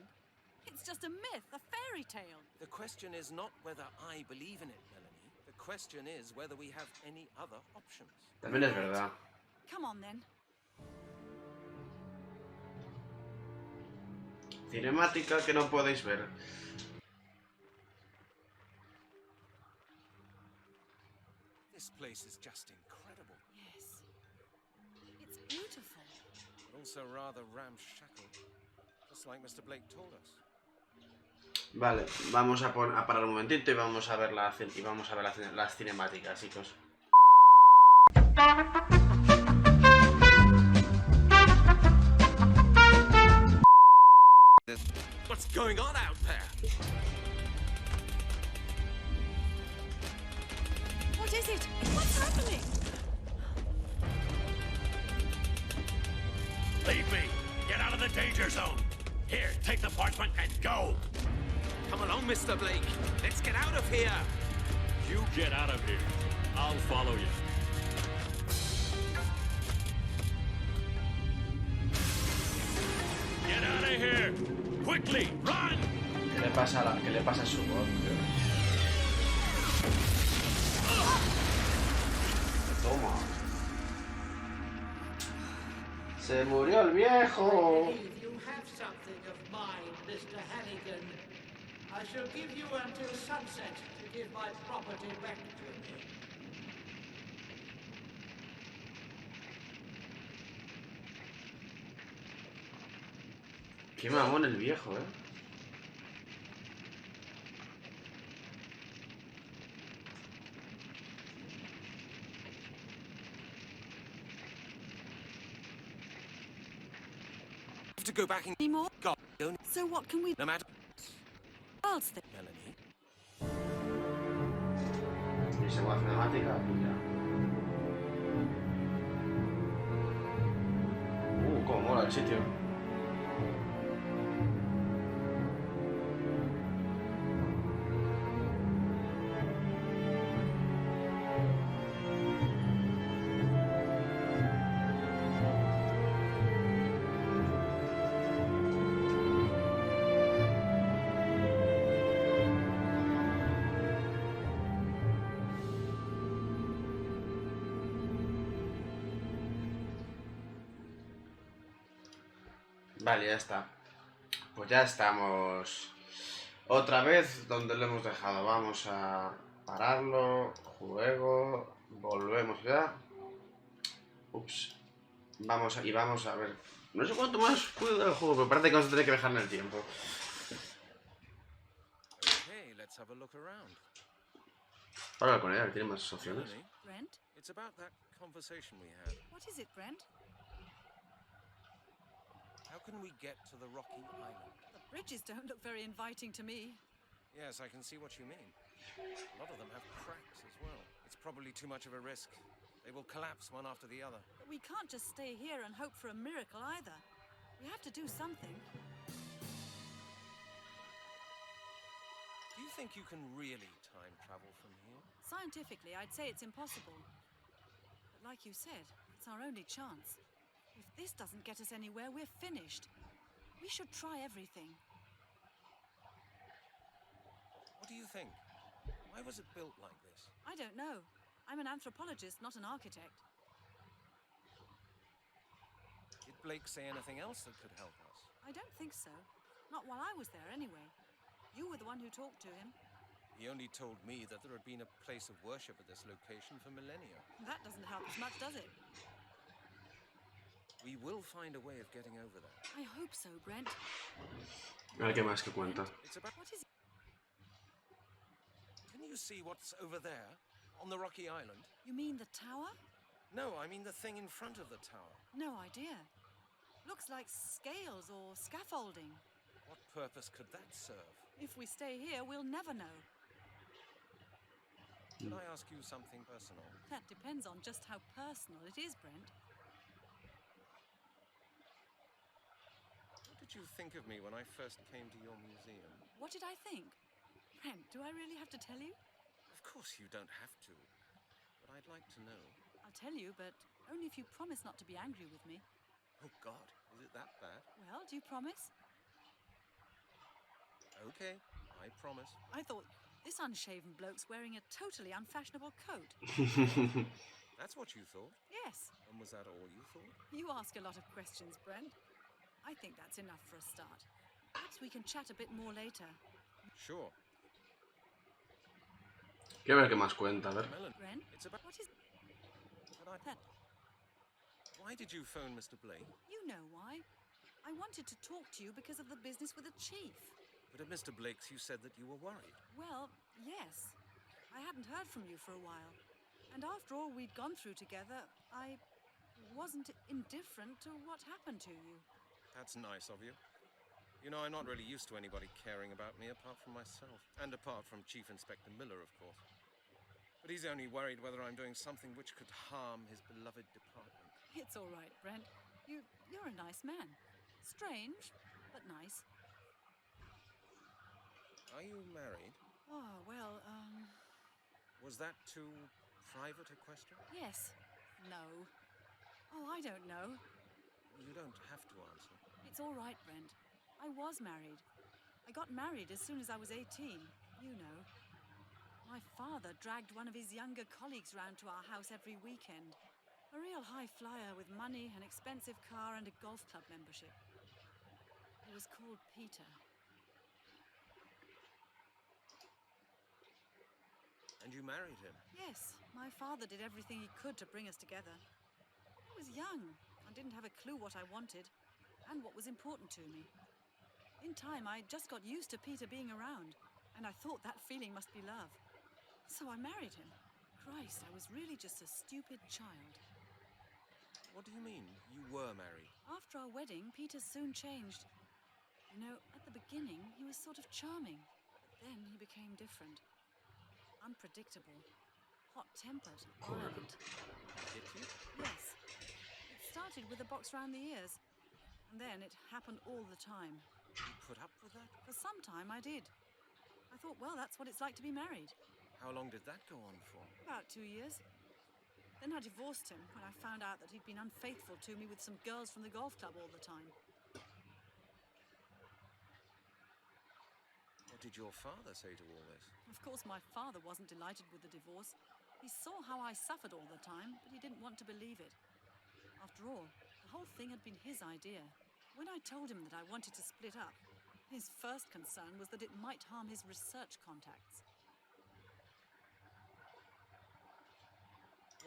It's just a myth, a fairy tale. The question is not whether I believe in it, Melanie. The question is whether we have any other options. También es verdad. Come on then. Cinemática que no podéis ver. This place is just incredible. Yes. It's beautiful. But also rather ramshackle. Just like Mr. Blake told us. Vale, vamos a parar un momentito y vamos a ver las cinemáticas, chicos. What's going on out there? What is it? What's happening? Leave me! Get out of the danger zone! Here, take the parchment and go! Come along, Mr. Blake. Let's get out of here. You get out of here. I'll follow you. Get out of here! Quickly, run! ¿Qué le pasa a su voz? Toma. Se murió el viejo. You have something of mine, Mr. Hannigan. I shall give you until sunset to give my property back to me. Qué mamón el viejo, ¿eh? Have to go back and anymore. God, don't. So what can we? No matter. Worlds thing. Melanie. Y segunda cinemática, y ya. Cómo mola el sitio. Vale, ya está. Pues ya estamos otra vez donde lo hemos dejado. Vamos a pararlo. Juego. Volvemos ya. Ups. Vamos a ver. No sé cuánto más puedo dar el juego, pero parece que vamos a tener que dejar en el tiempo. Okay, let's have a look around. Ahora con ella, tiene más opciones. Melanie, Brent? it's about that conversation we had. What is it, Brent? How can we get to the rocky island? The bridges don't look very inviting to me. Yes, I can see what you mean. A lot of them have cracks as well. It's probably too much of a risk. They will collapse one after the other. But we can't just stay here and hope for a miracle either. We have to do something. Do you think you can really time travel from here? Scientifically, I'd say it's impossible. But like you said, It's our only chance. If this doesn't get us anywhere, we're finished. We should try everything. What do you think? Why was it built like this? I don't know. I'm an anthropologist, not an architect. Did Blake say anything else that could help us? I don't think so. Not while I was there, anyway. You were the one who talked to him. He only told me that there had been a place of worship at this location for millennia. That doesn't help us much, does it? We will find a way of getting over that. I hope so, Brent. A ver qué más que cuenta. It's about... What is... Can you see what's over there, on the rocky island? You mean the tower? No, I mean the thing in front of the tower. No idea. Looks like scales or scaffolding. What purpose could that serve? If we stay here, we'll never know. Can I ask you something personal? That depends on just how personal it is, Brent. What did you think of me when I first came to your museum? What did I think? Brent, do I really have to tell you? Of course you don't have to, but I'd like to know. I'll tell you, but only if you promise not to be angry with me. Oh, God, is it that bad? Well, do you promise? Okay, I promise. I thought this unshaven bloke's wearing a totally unfashionable coat. That's what you thought? Yes. And was that all you thought? You ask a lot of questions, Brent. I think that's enough for a start. Perhaps we can chat a bit more later. Sure. Quiero ver qué más cuenta, a ver. Brent, it's about... what is... That... Why did you phone Mr. Blake? You know why. I wanted to talk to you because of the business with the chief. But at Mr. Blake's you said that you were worried. Well, yes. I hadn't heard from you for a while. And after all we'd gone through together, I wasn't indifferent to what happened to you. That's nice of you. You know, I'm not really used to anybody caring about me apart from myself. And apart from Chief Inspector Miller, of course. But he's only worried whether I'm doing something which could harm his beloved department. It's all right, Brent. You're a nice man. Strange, but nice. Are you married? Oh, well, Was that too private a question? Yes. No. Oh, I don't know. You don't have to answer. It's all right, Brent. I was married. I got married as soon as I was 18. You know. My father dragged one of his younger colleagues round to our house every weekend. A real high flyer with money, an expensive car, and a golf club membership. He was called Peter. And you married him? Yes, my father did everything he could to bring us together. I was young. I didn't have a clue what I wanted and what was important to me. In time, I just got used to Peter being around, and I thought that feeling must be love. So I married him. Christ, I was really just a stupid child. What do you mean, you were married? After our wedding, Peter soon changed. You know, at the beginning, he was sort of charming, but then he became different. Unpredictable, hot-tempered, violent. Did you? Yes. It started with a box round the ears, and then it happened all the time. You put up with that? For some time, I did. I thought, well, that's what it's like to be married. How long did that go on for? About 2 years. Then I divorced him when I found out that he'd been unfaithful to me with some girls from the golf club all the time. What did your father say to all this? Of course, my father wasn't delighted with the divorce. He saw how I suffered all the time, but he didn't want to believe it. After all, the whole thing had been his idea. When I told him that I wanted to split up, his first concern was that it might harm his research contacts.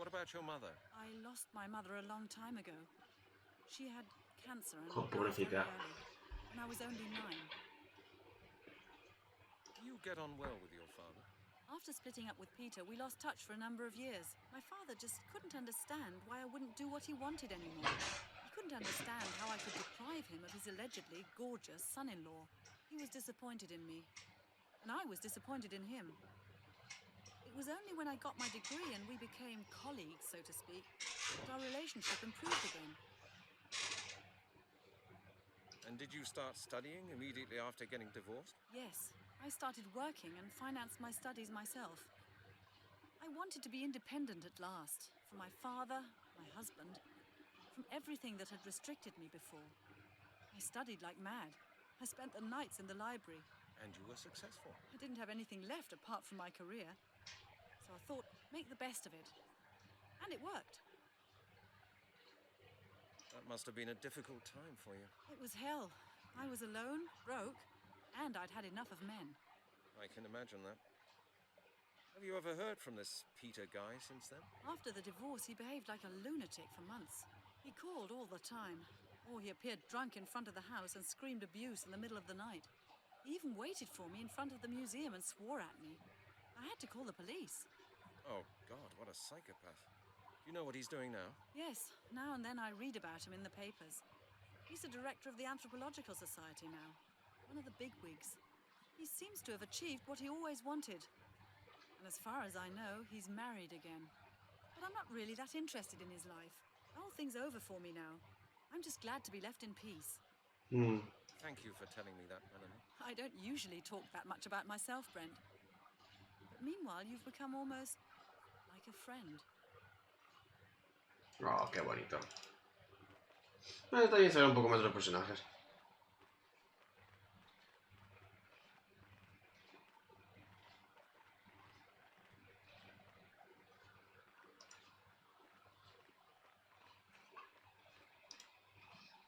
What about your mother? I lost my mother a long time ago. She had cancer and Oh, died very pobrecita. early, when I was only 9. Do you get on well with your father? After splitting up with Peter, we lost touch for a number of years. My father just couldn't understand why I wouldn't do what he wanted anymore. He couldn't understand how I could deprive him of his allegedly gorgeous son-in-law. He was disappointed in me, and I was disappointed in him. It was only when I got my degree and we became colleagues, so to speak, that our relationship improved again. And did you start studying immediately after getting divorced? Yes, I started working and financed my studies myself. I wanted to be independent at last, for my father, my husband, from everything that had restricted me before. I studied like mad. I spent the nights in the library. And you were successful. I didn't have anything left apart from my career. So I thought, make the best of it. And it worked. That must have been a difficult time for you. It was hell. I was alone, broke, and I'd had enough of men. I can imagine that. Have you ever heard from this Peter guy since then? After the divorce, he behaved like a lunatic for months. He called all the time. Or he appeared drunk in front of the house and screamed abuse in the middle of the night. He even waited for me in front of the museum and swore at me. I had to call the police. Oh, God, what a psychopath. Do you know what he's doing now? Yes, now and then I read about him in the papers. He's the director of the Anthropological Society now. One of the bigwigs. He seems to have achieved what he always wanted. And as far as I know, he's married again. But I'm not really that interested in his life. The whole thing's over for me now. I'm just glad to be left in peace. Thank you for telling me that, Melanie. I don't usually talk that much about myself, Brent. But meanwhile, you've become almost like a friend. Oh, qué bonito. Está bien saber un poco más de los personajes.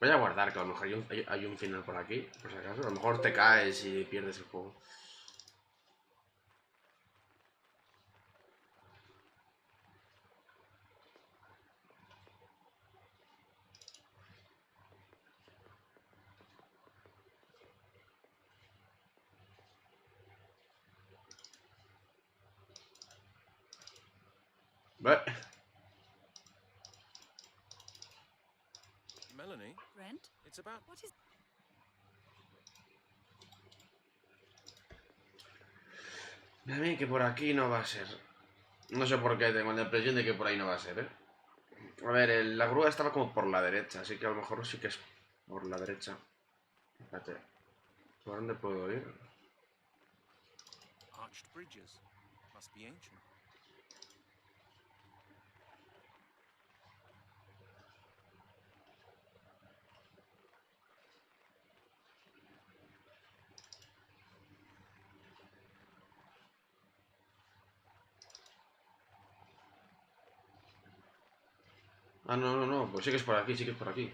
Voy a guardar, que a lo mejor hay un final por aquí, por si acaso. A lo mejor te caes y pierdes el juego. Melanie? Brent? It's about... What is... A mí que por aquí no va a ser. No sé por qué, tengo la impresión de que por ahí no va a ser, ¿eh? A ver, la grúa estaba como por la derecha, así que a lo mejor sí que es por la derecha. Espérate. ¿Por dónde puedo ir? Arched bridges. Must be ancient. Ah, no, pues sí que es por aquí, sí que es por aquí.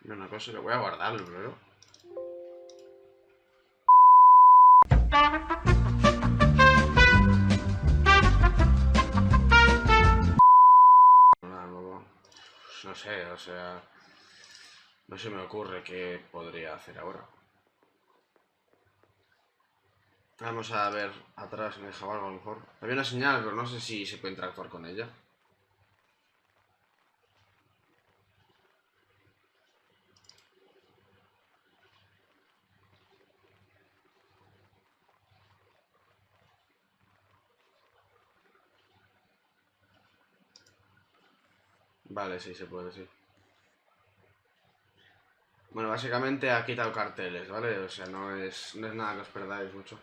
Una cosa que voy a guardarlo primero. No sé, o sea... No se me ocurre qué podría hacer ahora. Vamos a ver atrás, me dejaba algo a lo mejor. Había una señal, pero no sé si se puede interactuar con ella. Vale, sí, se puede, sí. Bueno, básicamente ha quitado carteles, ¿vale? O sea, no es nada que os perdáis mucho.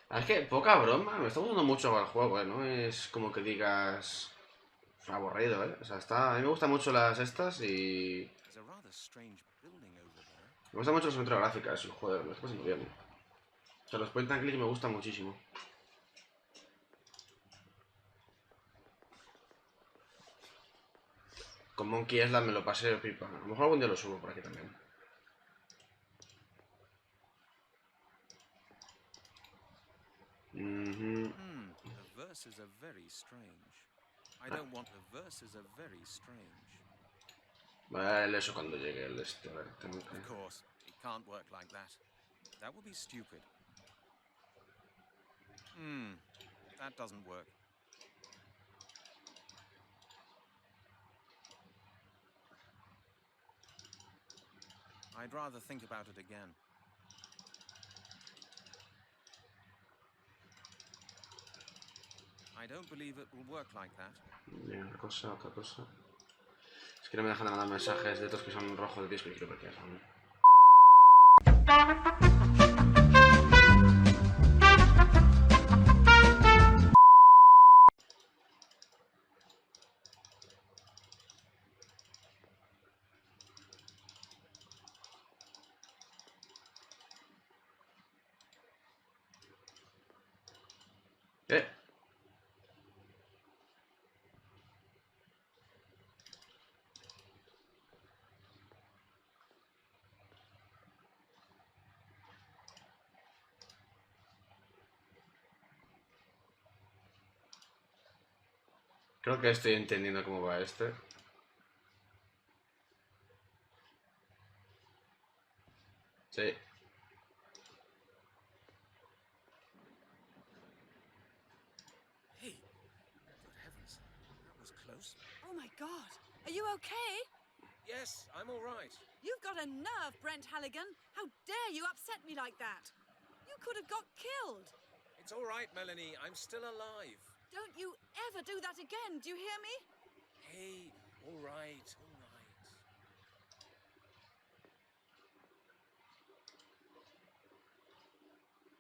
Es que poca broma, me está gustando mucho el juego, ¿eh? No es como que digas... aburrido, ¿eh? O sea, a mí me gustan mucho las estas y... Me gustan mucho las aventuras gráficas y el juego, me está pasando bien. O sea, los point and click me gustan muchísimo. Con Monkey Island me lo pasé pipa. A lo mejor algún día lo subo por aquí también. The verses are very strange. I don't want the verses are very strange. Vale, eso cuando llegue el este. A ver, tengo que... Of course, it can't work like that. That would be stupid. That doesn't work. I'd rather think about it again. I don't believe it will work like that. Bien, otra cosa. Es que no me dejan de mandar mensajes de estos que son rojos de 10 que quiero bloquear. Creo que estoy entendiendo cómo va este. Sí. Hey, good heavens, that was close. Oh my God, are you okay? Yes, I'm all right. You've got a nerve, Brent Halligan. How dare you upset me like that? You could have got killed. It's all right, Melanie. I'm still alive. Don't you ever do that again, do you hear me? Hey, all right, all right.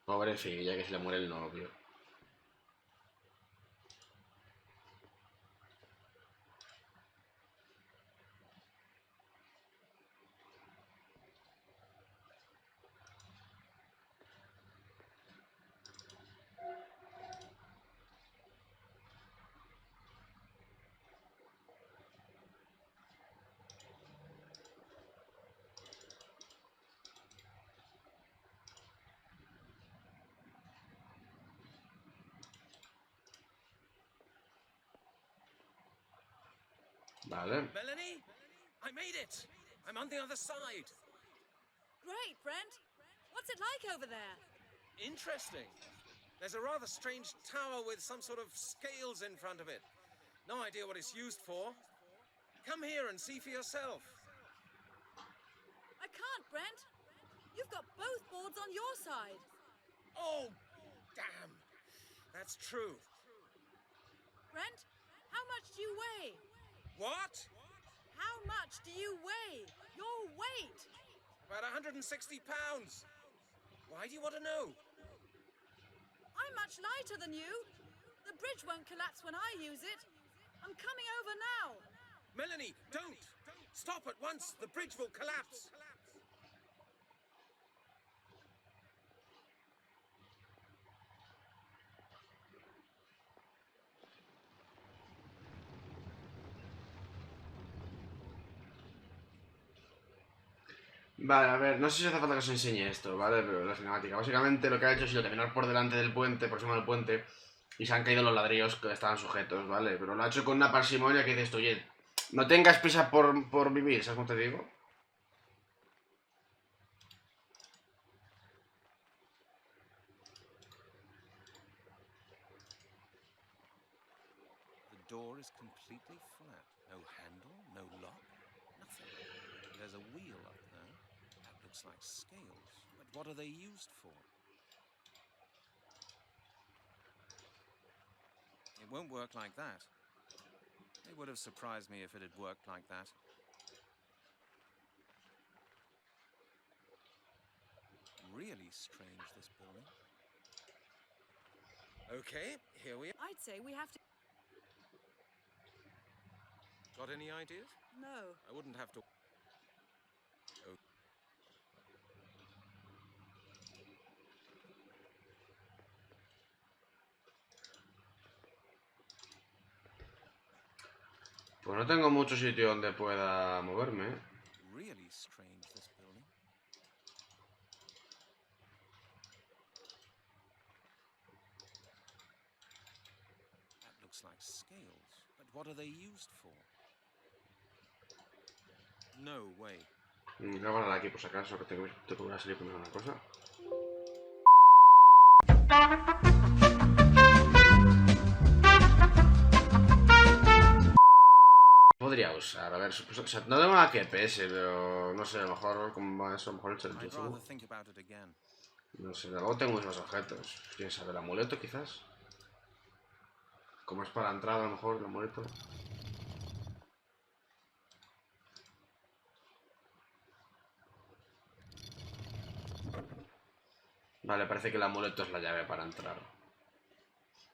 Pobre ya que se le muere el novio. Vale. Melanie, I made it. I'm on the other side. Great, Brent. What's it like over there? Interesting. There's a rather strange tower with some sort of scales in front of it. No idea what it's used for. Come here and see for yourself. I can't, Brent. You've got both boards on your side. Oh, damn. That's true. Brent, how much do you weigh? What? How much do you weigh? Your weight? About 160 pounds. Why do you want to know? I'm much lighter than you. The bridge won't collapse when I use it. I'm coming over now. Melanie, don't! Stop at once! The bridge will collapse! Vale, a ver, no sé si hace falta que os enseñe esto, ¿vale? Pero la cinemática, básicamente lo que ha hecho ha sido caminar por delante del puente, por encima del puente, y se han caído los ladrillos que estaban sujetos, ¿vale? Pero lo ha hecho con una parsimonia que dices tú, oye, no tengas prisa por vivir, ¿sabes cómo te digo? The door is completely flat. No handle, no lock, nothing. There's a wheel up there. That looks like scales. But what are they used for? It won't work like that. It would have surprised me if it had worked like that. Really strange, this building. Okay, here we are. I'd say we have to... Got any ideas? No. I wouldn't have to... Oh. Pues no tengo mucho sitio donde pueda moverme. Really strange, this building. That looks like scales. But what are they used for? No way. Voy a guardar aquí por si acaso, que tengo que voy a salir primero una cosa. podría usar? A ver, o sea, no tengo nada que pese, pero no sé, a lo mejor como eso, a lo mejor el I'd hechizo. rather think about it again. No sé, luego tengo esos objetos. ¿Quién sabe? ¿El amuleto quizás? Como es para entrar a lo mejor el amuleto. Vale, parece que el amuleto es la llave para entrar.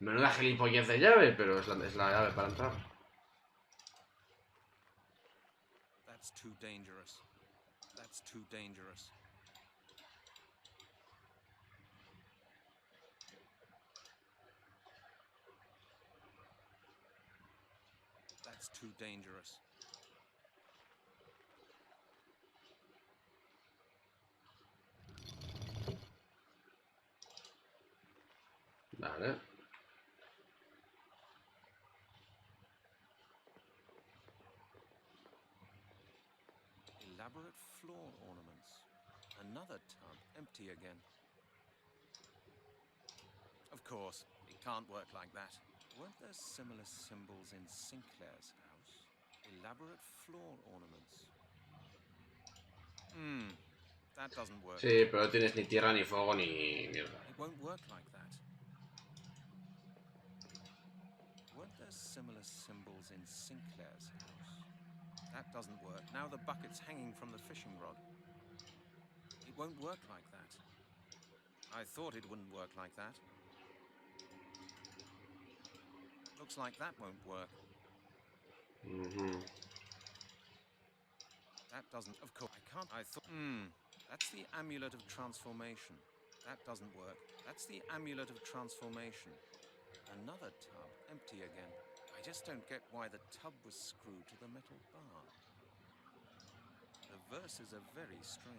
Menuda gilipollez de llave, pero es la llave para entrar. That's too dangerous. That's too dangerous. That's too dangerous. Vale. Elaborate floor ornaments. Another tub, empty again. Of course, it can't work like that. Weren't there similar symbols in Sinclair's house? Elaborate floor ornaments. That doesn't work. Sí, pero no tienes ni tierra, ni fuego, ni mierda. It won't work like that. Weren't there similar symbols in Sinclair's house? That doesn't work. Now the bucket's hanging from the fishing rod. It won't work like that. I thought it wouldn't work like that. Looks like that won't work. That doesn't, of course, I can't, I thought, that's the amulet of transformation. That doesn't work. That's the amulet of transformation. Another tub, empty again. I just don't get why the tub was screwed to the metal bar. The verses are very strange.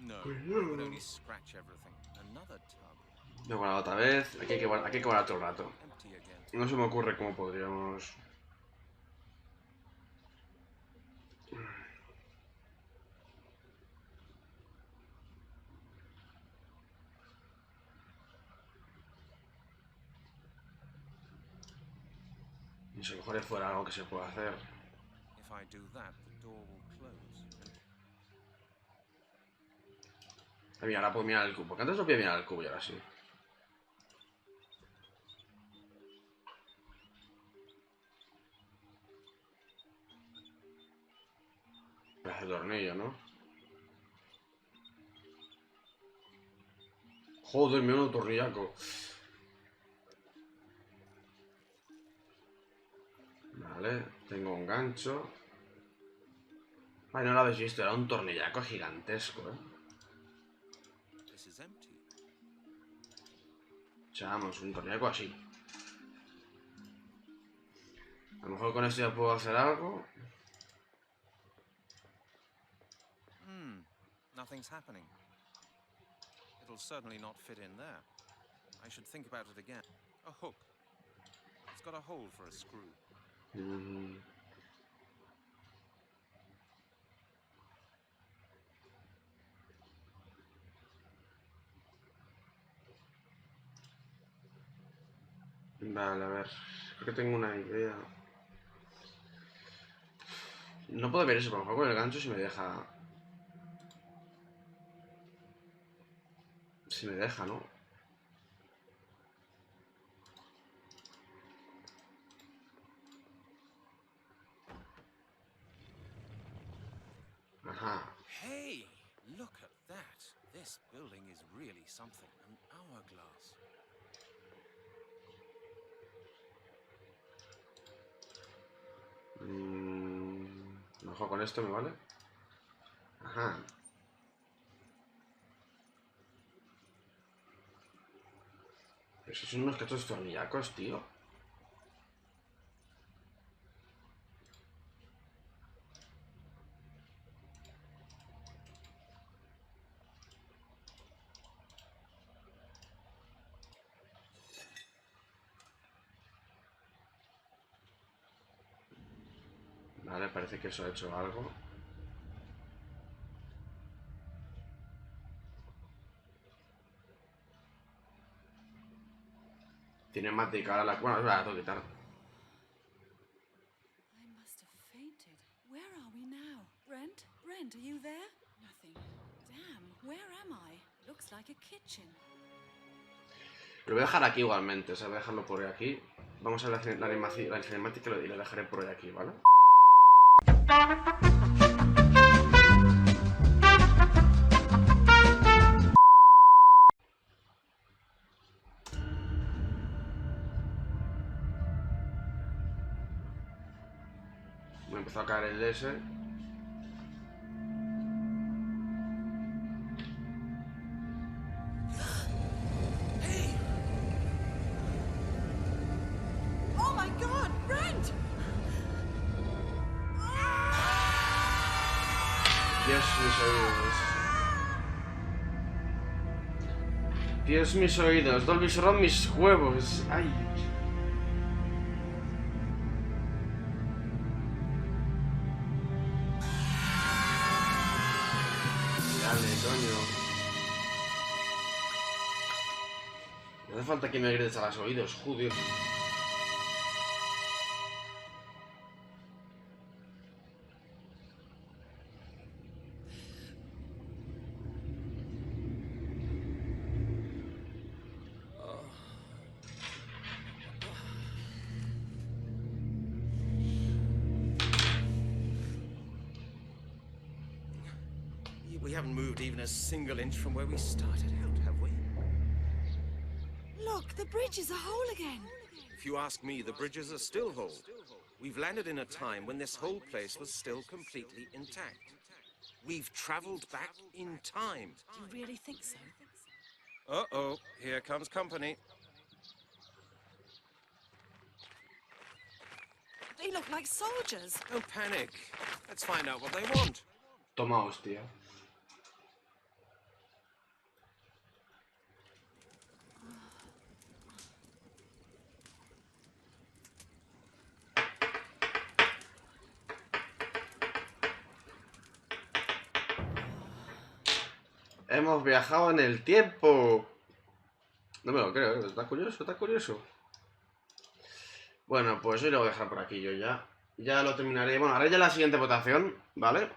No, it would only scratch everything. Another tub. Me he guardado otra vez. Aquí hay que guardar todo el rato. Empty again. No se me ocurre cómo podríamos... No sé, a lo mejor fuera algo que se pueda hacer. If I do that, the door will close. Mira, ahora puedo mirar el cubo. Porque antes no podía mirar el cubo y ahora sí. Hace tornillo, ¿no? Joder, menudo tornillaco. Vale, tengo un gancho. Ay, no lo habéis visto, era un tornillaco gigantesco, ¿eh? O sea, vamos, un tornillaco así. A lo mejor con esto ya puedo hacer algo. Nothing's happening. It'll certainly not fit in there. I should think about it again. A hook. It's got a hole for a screw. Vale, a ver. Creo que tengo una idea. No puedo ver eso, pero a lo mejor con el gancho si me deja... Si me deja, ¿no? Ajá. Hey, look at that. This building is really something. An hourglass. Mejor con esto me vale. Ajá. Esos son unos cachos tornillacos, tío. Vale, parece que eso ha hecho algo. Cinemática, ahora la... Bueno, la tengo que quitar. I must have fainted. Where are we now? Brent? Brent, are you there? Nothing. Damn, where am I? Looks like a kitchen. Lo voy a dejar aquí igualmente, o sea, voy a dejarlo por aquí. Vamos a ver la cinemática y lo dejaré por aquí, ¿vale? Me empezó a caer el DS. Oh my god, Brent! Dios, mis oídos. Dios, mis oídos. Dolby Surround, mis huevos. Ay. Dale, coño. No hace falta que me grites a los oídos, joder. We haven't moved even a single inch from where we started out, have we? Look, the bridge is a hole again. If you ask me, the bridges are still whole. We've landed in a time when this whole place was still completely intact. We've traveled back in time. Do you really think so? Uh-oh, here comes company. They look like soldiers. Don't panic. Let's find out what they want. Toma, hostia. Hemos viajado en el tiempo. No me lo creo, está curioso, está curioso. Bueno, pues hoy lo voy a dejar por aquí yo ya. Ya lo terminaré. Bueno, haré ya la siguiente votación, ¿vale?